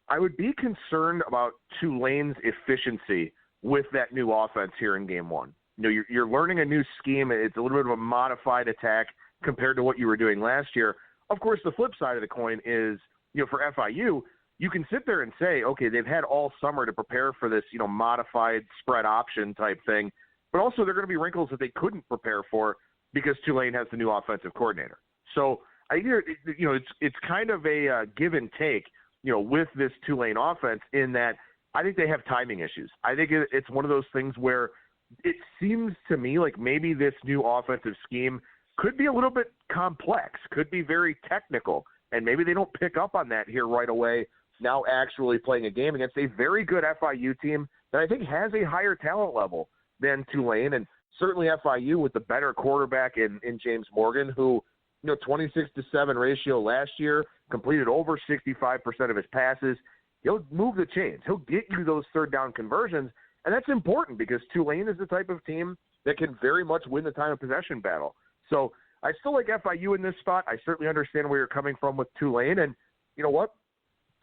I would be concerned about Tulane's efficiency with that new offense here in game one. You're learning a new scheme. It's a little bit of a modified attack compared to what you were doing last year. Of course, the flip side of the coin is, for FIU, you can sit there and say, okay, they've had all summer to prepare for this, modified spread option type thing. But also there are going to be wrinkles that they couldn't prepare for because Tulane has the new offensive coordinator. So I hear, it's kind of a give and take, with this Tulane offense in that I think they have timing issues. I think it's one of those things where it seems to me like maybe this new offensive scheme could be a little bit complex, could be very technical, and maybe they don't pick up on that here right away, now actually playing a game against a very good FIU team that I think has a higher talent level than Tulane, and certainly FIU with the better quarterback in James Morgan, who, 26-7 ratio last year, completed over 65% of his passes. He'll move the chains. He'll get you those third down conversions, and that's important because Tulane is the type of team that can very much win the time of possession battle. So I still like FIU in this spot. I certainly understand where you're coming from with Tulane, and you know what?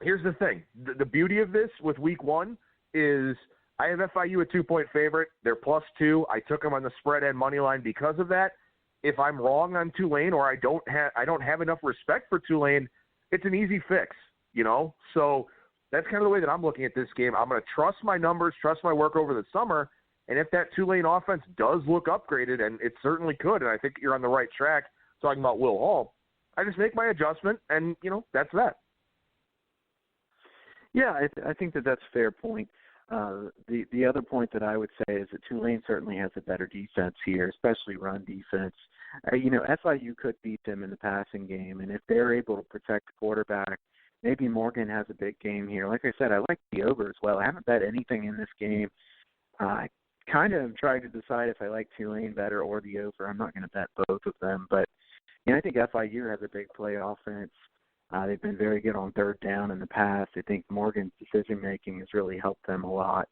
Here's the thing. The beauty of this with week one is I have FIU a 2-point favorite. They're +2. I took them on the spread and money line because of that. If I'm wrong on Tulane or I don't have enough respect for Tulane, it's an easy fix, So that's kind of the way that I'm looking at this game. I'm going to trust my numbers, trust my work over the summer, and if that Tulane offense does look upgraded, and it certainly could, and I think you're on the right track talking about Will Hall, I just make my adjustment, and, that's that.
Yeah, I think that's a fair point. The other point that I would say is that Tulane certainly has a better defense here, especially run defense. FIU could beat them in the passing game, and if they're able to protect the quarterback, maybe Morgan has a big game here. Like I said, I like the over as well. I haven't bet anything in this game. I kind of trying to decide if I like Tulane better or the over. I'm not going to bet both of them, but I think FIU has a big play offense. They've been very good on third down in the past. I think Morgan's decision-making has really helped them a lot.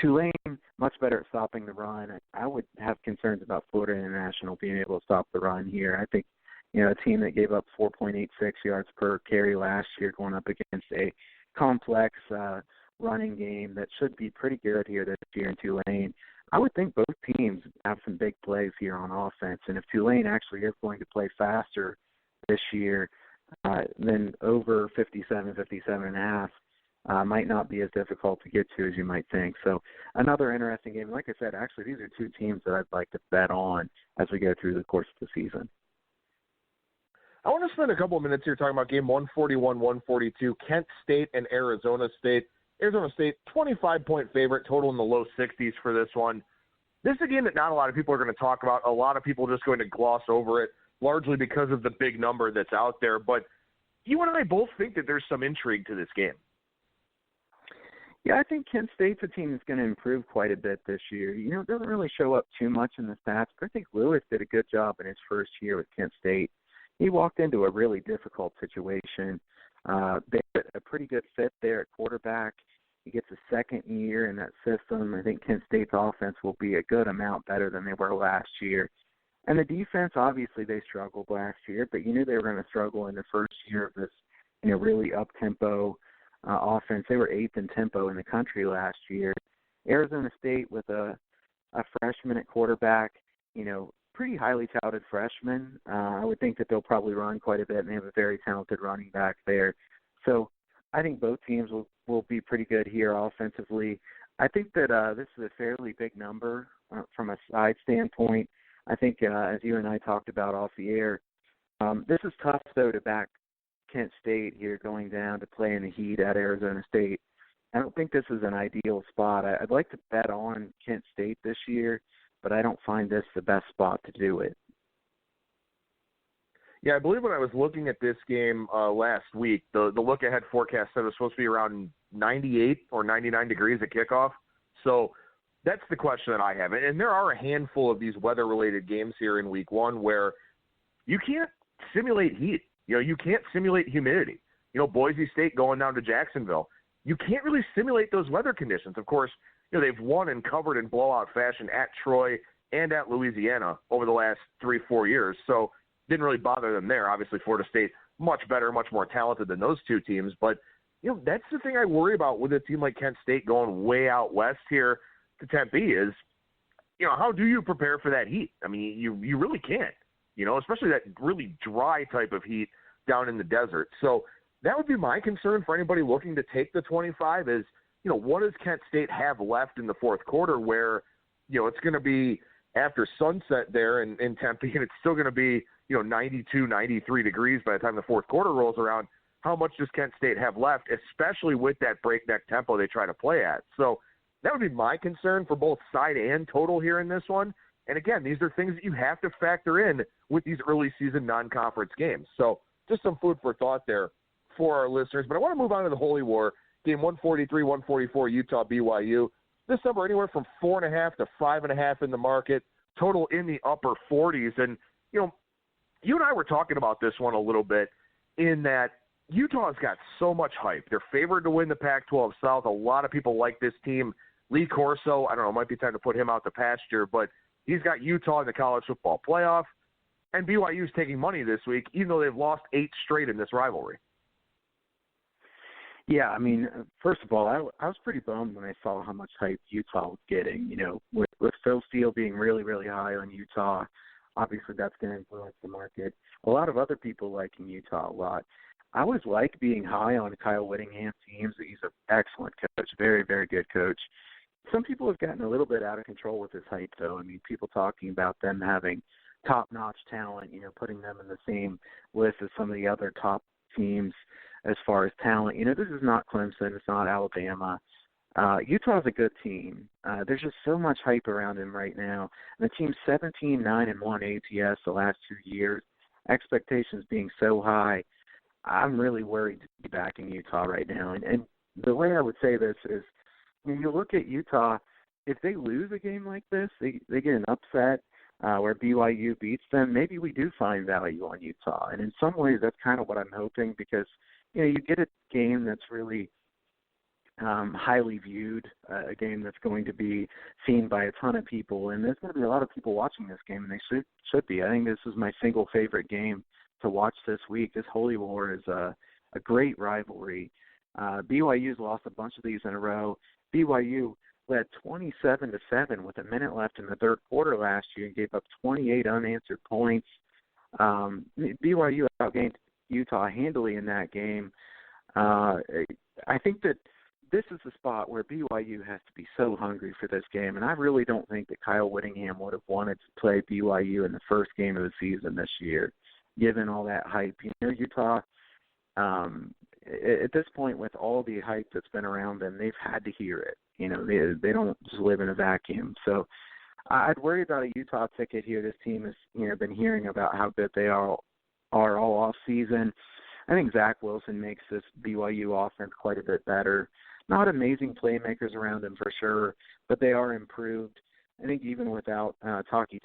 Tulane, much better at stopping the run. I would have concerns about Florida International being able to stop the run here. I think, a team that gave up 4.86 yards per carry last year going up against a complex running game that should be pretty good here this year in Tulane. I would think both teams have some big plays here on offense, and if Tulane actually is going to play faster this year, then over 57.5 might not be as difficult to get to as you might think. So another interesting game. Like I said, actually, these are two teams that I'd like to bet on as we go through the course of the season.
I want to spend a couple of minutes here talking about game 141-142, Kent State and Arizona State. Arizona State, 25-point favorite, total in the low 60s for this one. This is a game that not a lot of people are going to talk about. A lot of people are just going to gloss over it, largely because of the big number that's out there. But you and I both think that there's some intrigue to this game.
Yeah, I think Kent State's a team that's going to improve quite a bit this year. It doesn't really show up too much in the stats, but I think Lewis did a good job in his first year with Kent State. He walked into a really difficult situation. They had a pretty good fit there at quarterback. He gets a second year in that system. I think Kent State's offense will be a good amount better than they were last year. And the defense, obviously, they struggled last year, but you knew they were going to struggle in the first year of this, really up-tempo offense. They were 8th in tempo in the country last year. Arizona State with a freshman at quarterback, pretty highly touted freshman. I would think that they'll probably run quite a bit, and they have a very talented running back there. So I think both teams will be pretty good here offensively. I think that this is a fairly big number from a side standpoint. I think, as you and I talked about off the air, this is tough, though, to back Kent State here going down to play in the heat at Arizona State. I don't think this is an ideal spot. I'd like to bet on Kent State this year, but I don't find this the best spot to do it.
Yeah, I believe when I was looking at this game last week, the look-ahead forecast said it was supposed to be around 98 or 99 degrees at kickoff. So that's the question that I have. And there are a handful of these weather-related games here in week one where you can't simulate heat. You can't simulate humidity. Boise State going down to Jacksonville. You can't really simulate those weather conditions. Of course, they've won and covered in blowout fashion at Troy and at Louisiana over the last 3-4 years. So didn't really bother them there. Obviously, Florida State, much better, much more talented than those two teams. But, that's the thing I worry about with a team like Kent State going way out west here to Tempe is, how do you prepare for that heat? I mean, you really can't, especially that really dry type of heat down in the desert. So that would be my concern for anybody looking to take the 25 is, what does Kent State have left in the fourth quarter where, it's going to be after sunset there in Tempe, and it's still going to be, 92, 93 degrees by the time the fourth quarter rolls around. How much does Kent State have left, especially with that breakneck tempo they try to play at? So that would be my concern for both side and total here in this one. And again, these are things that you have to factor in with these early season non-conference games. So just some food for thought there for our listeners. But I want to move on to the Holy War, game 143-144, Utah-BYU. This number anywhere from 4.5 to 5.5 in the market, total in the upper 40s. And, you and I were talking about this one a little bit in that Utah's got so much hype. They're favored to win the Pac-12 South. A lot of people like this team. Lee Corso, I don't know, it might be time to put him out to pasture, but he's got Utah in the college football playoff. And BYU's taking money this week, even though they've lost 8 straight in this rivalry.
Yeah, I mean, first of all, I was pretty bummed when I saw how much hype Utah was getting. With Phil Steele being really, really high on Utah, obviously that's going to influence the market. A lot of other people liking Utah a lot. I always like being high on Kyle Whittingham's teams. He's an excellent coach, very, very good coach. Some people have gotten a little bit out of control with this hype, though. I mean, people talking about them having top-notch talent, putting them in the same list as some of the other top teams as far as talent. This is not Clemson. It's not Alabama. Utah's a good team. There's just so much hype around him right now. And the team's 17-9-1 ATS the last 2 years. Expectations being so high, I'm really worried to be backing Utah right now. And the way I would say this is, when you look at Utah, if they lose a game like this, they get an upset where BYU beats them, maybe we do find value on Utah. And in some ways, that's kind of what I'm hoping, because, you get a game that's really highly viewed, a game that's going to be seen by a ton of people, and there's going to be a lot of people watching this game, and they should be. I think this is my single favorite game to watch this week. This Holy War is a great rivalry. BYU's lost a bunch of these in a row. BYU led 27-7 with a minute left in the third quarter last year and gave up 28 unanswered points. BYU outgained Utah handily in that game. I think that this is the spot where BYU has to be so hungry for this game, and I really don't think that Kyle Whittingham would have wanted to play BYU in the first game of the season this year, given all that hype. Utah, at this point, with all the hype that's been around them, they've had to hear it. They don't just live in a vacuum. So I'd worry about a Utah ticket here. This team has been hearing about how good they are all off season. I think Zach Wilson makes this BYU offense quite a bit better. Not amazing playmakers around them for sure, but they are improved. I think even without Taki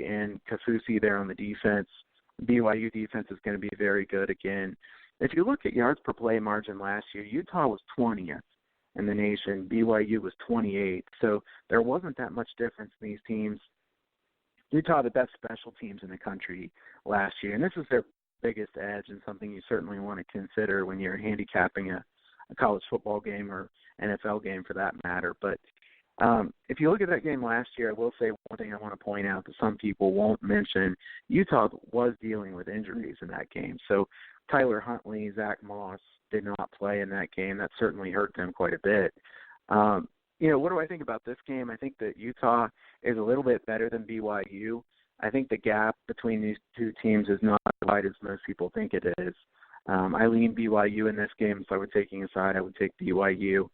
and Kafusi there on the defense, BYU defense is going to be very good again. If you look at yards per play margin last year, Utah was 20th in the nation. BYU was 28th. So there wasn't that much difference in these teams. Utah, the best special teams in the country last year, and this is their biggest edge and something you certainly want to consider when you're handicapping a college football game or NFL game for that matter. But if you look at that game last year, I will say one thing I want to point out that some people won't mention. Utah was dealing with injuries in that game. So Tyler Huntley, Zach Moss did not play in that game. That certainly hurt them quite a bit. What do I think about this game? I think that Utah is a little bit better than BYU. I think the gap between these two teams is not as wide as most people think it is. I lean BYU in this game, so I would taking a side. I would take BYU.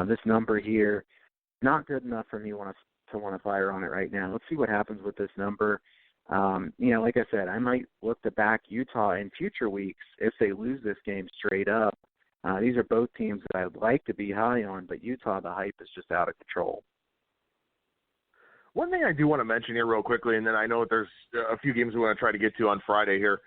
This number here, not good enough for me to want to fire on it right now. Let's see what happens with this number. Like I said, I might look to back Utah in future weeks if they lose this game straight up. These are both teams that I would like to be high on, but Utah, the hype is just out of control.
One thing I do want to mention here real quickly, and then I know there's a few games we want to try to get to on Friday here.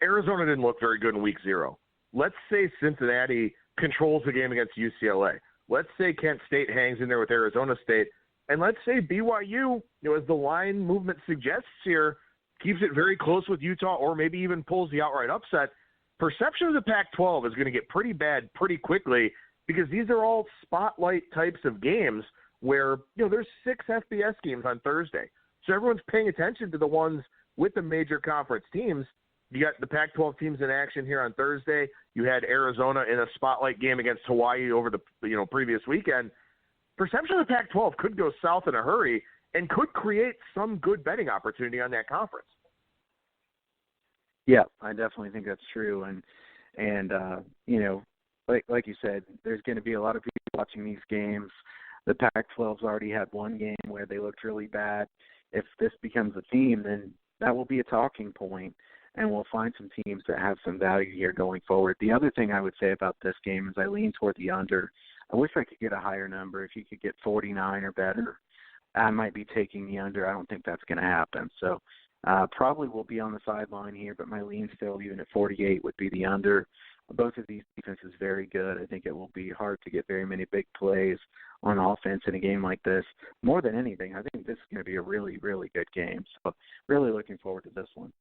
Arizona didn't look very good in week 0. Let's say Cincinnati controls the game against UCLA. Let's say Kent State hangs in there with Arizona State. And let's say BYU, as the line movement suggests here, keeps it very close with Utah or maybe even pulls the outright upset. Perception of the Pac-12 is going to get pretty bad pretty quickly, because these are all spotlight types of games where, there's 6 FBS games on Thursday. So everyone's paying attention to the ones with the major conference teams. You got the Pac-12 teams in action here on Thursday. You had Arizona in a spotlight game against Hawaii over the previous weekend. Perception of the Pac-12 could go south in a hurry and could create some good betting opportunity on that conference.
Yeah, I definitely think that's true. And like you said, there's going to be a lot of people watching these games. The Pac-12's already had one game where they looked really bad. If this becomes a theme, then that will be a talking point, and we'll find some teams that have some value here going forward. The other thing I would say about this game is I lean toward the under. I wish I could get a higher number. If you could get 49 or better, I might be taking the under. I don't think that's going to happen. So probably will be on the sideline here, but my lean still, even at 48, would be the under. Both of these defenses very good. I think it will be hard to get very many big plays on offense in a game like this. More than anything, I think this is going to be a really, really good game. So really looking forward to this one.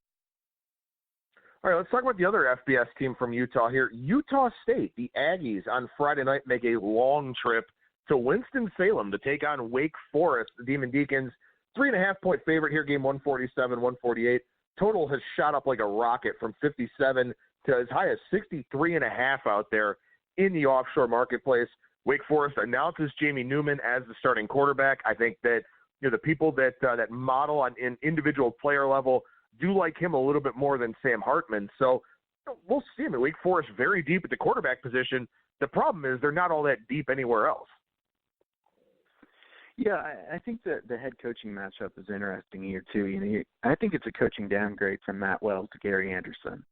All right, let's talk about the other FBS team from Utah here. Utah State, the Aggies, on Friday night make a long trip to Winston-Salem to take on Wake Forest. The Demon Deacons, 3.5-point favorite here, game 147-148. Total has shot up like a rocket from 57 to as high as 63.5 out there in the offshore marketplace. Wake Forest announces Jamie Newman as the starting quarterback. I think that the people that that model on an individual player level do like him a little bit more than Sam Hartman. So we'll see him at Wake Forest very deep at the quarterback position. The problem is they're not all that deep anywhere else.
Yeah, I think that the head coaching matchup is interesting here, too. I think it's a coaching downgrade from Matt Wells to Gary Anderson.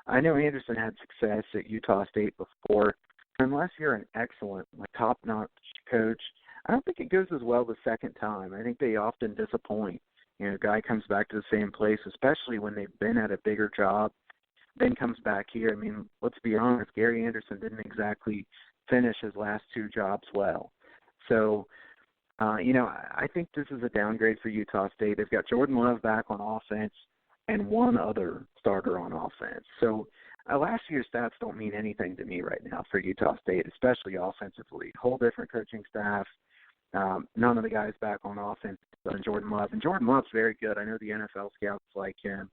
I know Anderson had success at Utah State before. Unless you're an excellent, top-notch coach, I don't think it goes as well the second time. I think they often disappoint. A guy comes back to the same place, especially when they've been at a bigger job, then comes back here. I mean, let's be honest, Gary Anderson didn't exactly finish his last two jobs well. So, I think this is a downgrade for Utah State. They've got Jordan Love back on offense and one other starter on offense. So last year's stats don't mean anything to me right now for Utah State, especially offensively. Whole different coaching staff. None of the guys back on offense than Jordan Love. And Jordan Love's very good. I know the NFL scouts like him.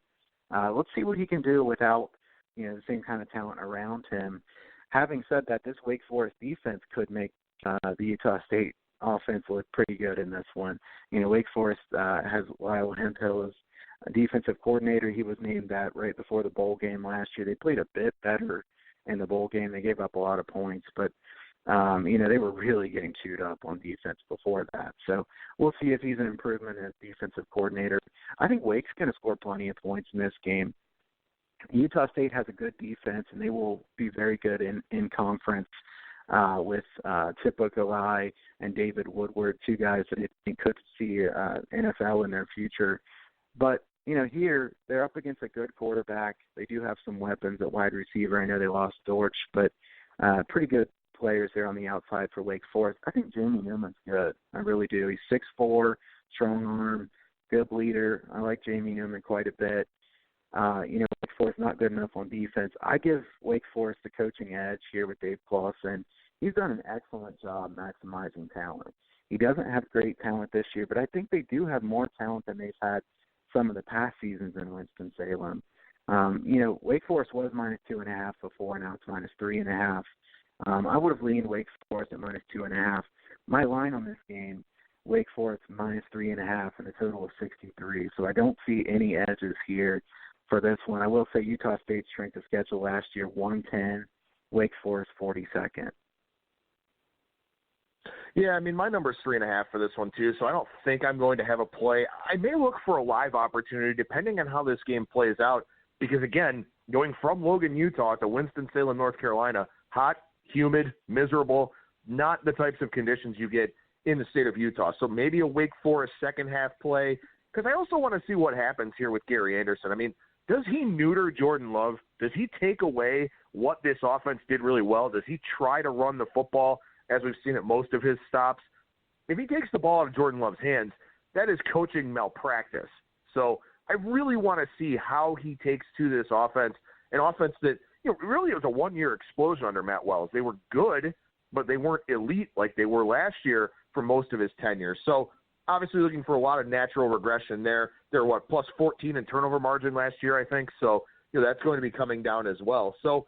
Let's see what he can do without, the same kind of talent around him. Having said that, this Wake Forest defense could make the Utah State offense look pretty good in this one. Wake Forest has Lyle Hemphill as a defensive coordinator. He was named that right before the bowl game last year. They played a bit better in the bowl game. They gave up a lot of points, but they were really getting chewed up on defense before that. So we'll see if he's an improvement as defensive coordinator. I think Wake's going to score plenty of points in this game. Utah State has a good defense, and they will be very good in conference with Chip Okolai and David Woodward, two guys that I think could see NFL in their future. But, here they're up against a good quarterback. They do have some weapons at wide receiver. I know they lost Dortch, but pretty good players there on the outside for Wake Forest. I think Jamie Newman's good. I really do. He's 6'4", strong arm, good leader. I like Jamie Newman quite a bit. Wake Forest not good enough on defense. I give Wake Forest the coaching edge here with Dave Clawson. He's done an excellent job maximizing talent. He doesn't have great talent this year, but I think they do have more talent than they've had some of the past seasons in Winston-Salem. Wake Forest was -2.5 before, now it's -3.5. I would have leaned Wake Forest at -2.5. My line on this game, Wake Forest -3.5 and a total of 63. So I don't see any edges here for this one. I will say Utah State's strength of schedule last year, 110, Wake Forest 42nd.
Yeah, my number's 3.5 for this one too, so I don't think I'm going to have a play. I may look for a live opportunity depending on how this game plays out because, again, going from Logan, Utah to Winston-Salem, North Carolina, hot, humid, miserable, not the types of conditions you get in the state of Utah. So maybe a Wake Forest second-half play because I also want to see what happens here with Gary Anderson. Does he neuter Jordan Love? Does he take away what this offense did really well? Does he try to run the football as we've seen at most of his stops? If he takes the ball out of Jordan Love's hands, that is coaching malpractice. So I really want to see how he takes to this offense, an offense that really it was a one-year explosion under Matt Wells. They were good, but they weren't elite like they were last year for most of his tenure. So obviously looking for a lot of natural regression there. They're, plus 14 in turnover margin last year, I think. So, that's going to be coming down as well. So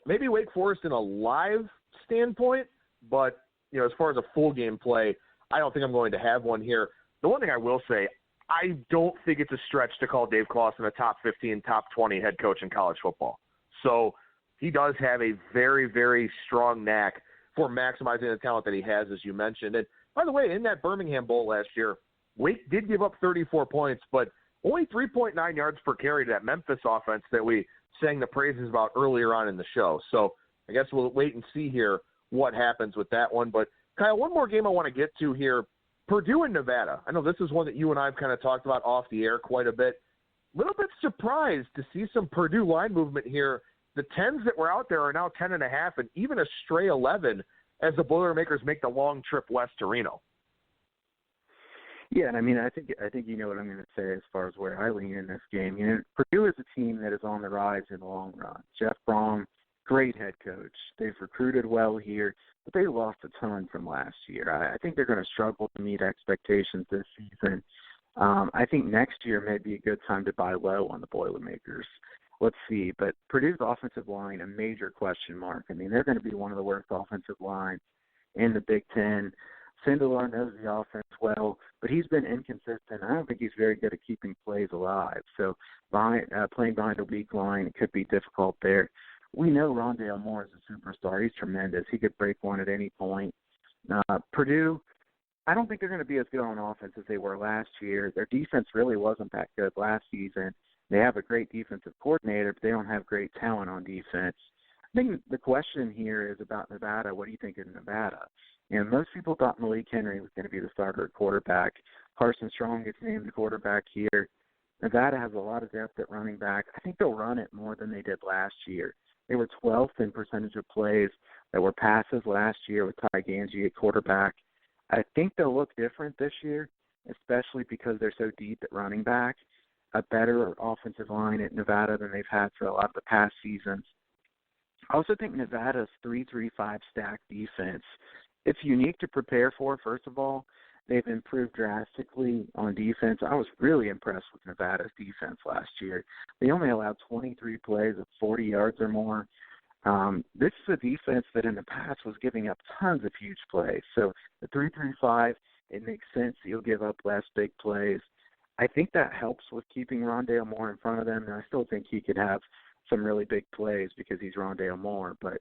maybe Wake Forest in a live standpoint, but, as far as a full game play, I don't think I'm going to have one here. The one thing I will say, I don't think it's a stretch to call Dave Clawson a top 15, top 20 head coach in college football. So he does have a very, very strong knack for maximizing the talent that he has, as you mentioned. And by the way, in that Birmingham Bowl last year, Wake did give up 34 points, but only 3.9 yards per carry to that Memphis offense that we sang the praises about earlier on in the show. So I guess we'll wait and see here what happens with that one. But, Kyle, one more game I want to get to here, Purdue and Nevada. I know this is one that you and I have kind of talked about off the air quite a bit. A little bit surprised to see some Purdue line movement here. The 10s that were out there are now 10.5 and even a stray 11 as the Boilermakers make the long trip west to Reno.
Yeah, and I think you know what I'm going to say as far as where I lean in this game. Purdue is a team that is on the rise in the long run. Jeff Brom, great head coach. They've recruited well here, but they lost a ton from last year. I think they're going to struggle to meet expectations this season. I think next year may be a good time to buy low on the Boilermakers. Let's see. But Purdue's offensive line, a major question mark. They're going to be one of the worst offensive lines in the Big Ten. Sindelar knows the offense well. but he's been inconsistent. I don't think he's very good at keeping plays alive. So playing behind a weak line, it could be difficult there. We know Rondale Moore is a superstar. He's tremendous. He could break one at any point. Purdue, I don't think they're going to be as good on offense as they were last year. Their defense really wasn't that good last season. They have a great defensive coordinator, but they don't have great talent on defense. I think the question here is about Nevada. What do you think of Nevada? And most people thought Malik Henry was going to be the starter at quarterback. Carson Strong gets named the quarterback here. Nevada has a lot of depth at running back. I think they'll run it more than they did last year. They were 12th in percentage of plays that were passes last year with Ty Ganji at quarterback. I think they'll look different this year, especially because they're so deep at running back. A better offensive line at Nevada than they've had for a lot of the past seasons. I also think Nevada's 3-3-5 stack defense, it's unique to prepare for, first of all. They've improved drastically on defense. I was really impressed with Nevada's defense last year. They only allowed 23 plays of 40 yards or more. This is a defense that in the past was giving up tons of huge plays. So the 3-3-5, it makes sense that you'll give up less big plays. I think that helps with keeping Rondale Moore in front of them, and I still think he could have some really big plays because he's Rondale Moore. But,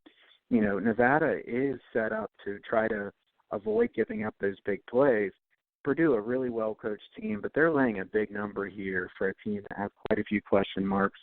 you know, Nevada is set up to try to avoid giving up those big plays. Purdue, a really well-coached team, but they're laying a big number here for a team that has quite a few question marks.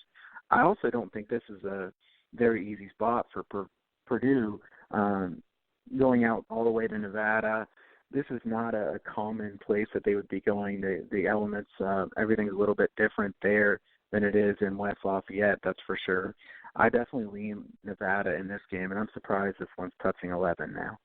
I also don't think this is a very easy spot for Purdue going out all the way to Nevada. This is not a common place that they would be going. The elements, everything's a little bit different there than it is in West Lafayette, that's for sure. I definitely lean Nevada in this game, and I'm surprised this one's touching 11 now.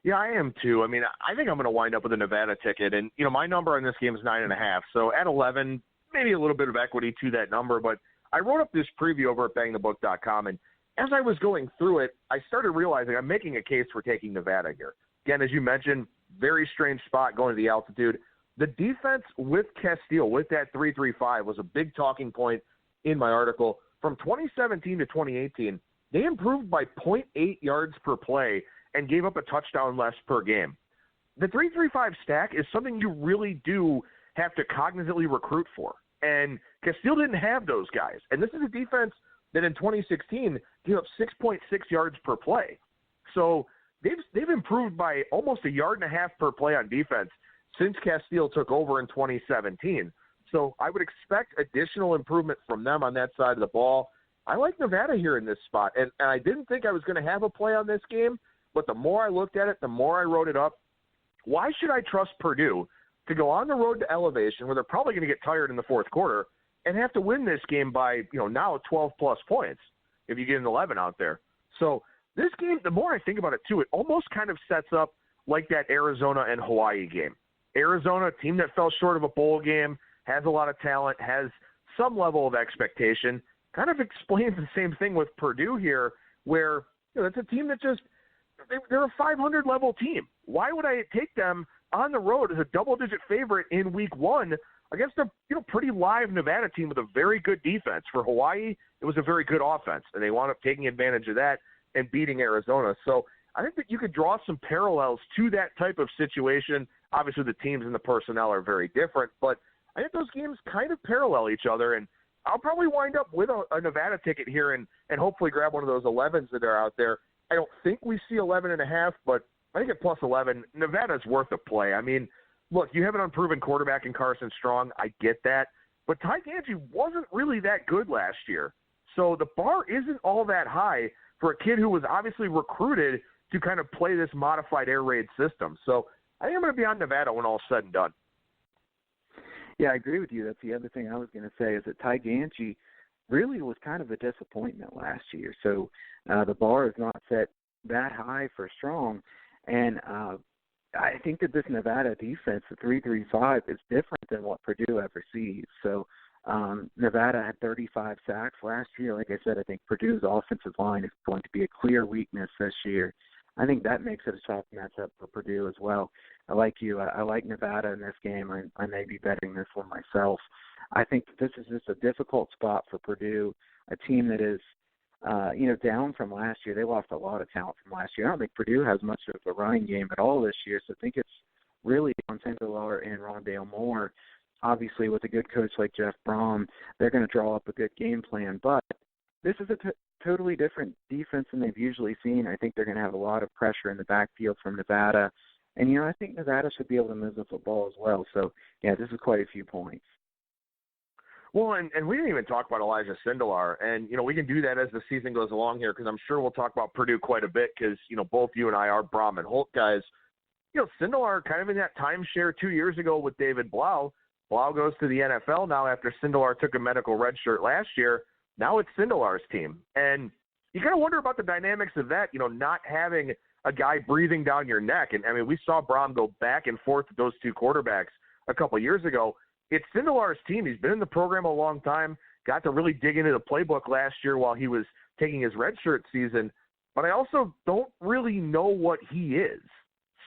Yeah, I am too. I mean, I think I'm going to wind up with a Nevada ticket. And, you know, my number on this game is 9.5. So at 11, maybe a little bit of equity to that number. But I wrote up this preview over at BangTheBook.com. And as I was going through it, I started realizing I'm making a case for taking Nevada here. Again, as you mentioned, very strange spot going to the altitude. The defense with Castile, with that 3-3-5, was a big talking point in my article. From 2017 to 2018, they improved by 0.8 yards per play and gave up a touchdown less per game. The 3-3-5 stack is something you really do have to cognizantly recruit for. And Castile didn't have those guys. And this is a defense that in 2016 gave up 6.6 yards per play. So they've improved by almost 1.5 yards per play on defense since Castile took over in 2017. So I would expect additional improvement from them on that side of the ball. I like Nevada here in this spot. And I didn't think I was going to have a play on this game, but the more I looked at it, the more I wrote it up. Why should I trust Purdue to go on the road to elevation where they're probably going to get tired in the fourth quarter and have to win this game by, now 12-plus points if you get an 11 out there? So this game, the more I think about it, too, it almost kind of sets up like that Arizona and Hawaii game. Arizona, a team that fell short of a bowl game, has a lot of talent, has some level of expectation, kind of explains the same thing with Purdue here where it's a team that just – they're a 500-level team. Why would I take them on the road as a double-digit favorite in week one against a pretty live Nevada team with a very good defense? For Hawaii, it was a very good offense, and they wound up taking advantage of that and beating Arizona. So I think that you could draw some parallels to that type of situation. Obviously, the teams and the personnel are very different, but I think those games kind of parallel each other, and I'll probably wind up with a Nevada ticket here and hopefully grab one of those 11s that are out there. I don't think we see 11.5, but I think at plus 11, Nevada's worth a play. I mean, look, you have an unproven quarterback in Carson Strong. I get that. But Ty Ganji wasn't really that good last year. So the bar isn't all that high for a kid who was obviously recruited to kind of play this modified air raid system. So I think I'm going to be on Nevada when all's said and done.
Yeah, I agree with you. That's the other thing I was going to say is that Ty Ganji really was kind of a disappointment last year. So the bar is not set that high for Strong. And I think that this Nevada defense, the 3-3-5, is different than what Purdue ever sees. So Nevada had 35 sacks last year. Like I said, I think Purdue's offensive line is going to be a clear weakness this year. I think that makes it a tough matchup for Purdue as well. I like you. I like Nevada in this game. I may be betting this one myself. I think this is just a difficult spot for Purdue, a team that is, down from last year. They lost a lot of talent from last year. I don't think Purdue has much of a running game at all this year, so I think it's really on Sindelar and Rondale Moore. Obviously, with a good coach like Jeff Brom, they're going to draw up a good game plan. But this is a totally different defense than they've usually seen. I think they're going to have a lot of pressure in the backfield from Nevada. And, I think Nevada should be able to move the football as well. So, yeah, this is quite a few points.
Well, and we didn't even talk about Elijah Sindelar. And, we can do that as the season goes along here because I'm sure we'll talk about Purdue quite a bit because, both you and I are Brom and Holt guys. Sindelar kind of in that timeshare 2 years ago with David Blau. Blau goes to the NFL now after Sindelar took a medical red shirt last year. Now it's Sindelar's team. And you kind of wonder about the dynamics of that, not having a guy breathing down your neck. And, we saw Brom go back and forth with those two quarterbacks a couple of years ago. It's Sindelar's team. He's been in the program a long time, got to really dig into the playbook last year while he was taking his red shirt season. But I also don't really know what he is.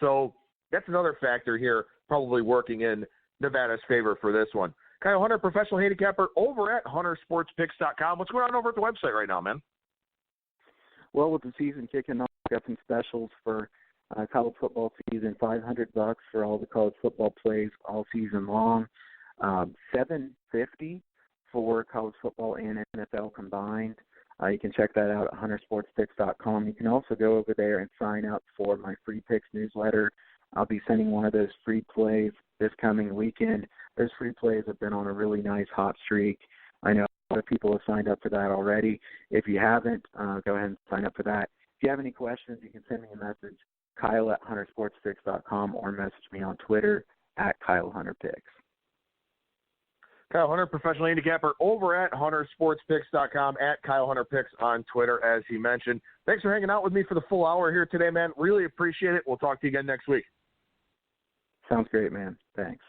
So that's another factor here probably working in Nevada's favor for this one. Kyle Hunter, professional handicapper over at huntersportspicks.com. What's going on over at the website right now, man?
Well, with the season kicking off, got some specials for college football season, $500 for all the college football plays all season long, $750 for college football and NFL combined. You can check that out at huntersportspicks.com. You can also go over there and sign up for my free picks newsletter. I'll be sending one of those free plays this coming weekend. Those free plays have been on a really nice hot streak. I know a lot of people have signed up for that already. If you haven't, go ahead and sign up for that. If you have any questions, you can send me a message, Kyle at huntersportspicks.com, or message me on Twitter at KyleHunterPicks.
Kyle Hunter, professional handicapper over at huntersportspicks.com, at KyleHunterPicks on Twitter, as he mentioned. Thanks for hanging out with me for the full hour here today, man. Really appreciate it. We'll talk to you again next week.
Sounds great, man. Thanks.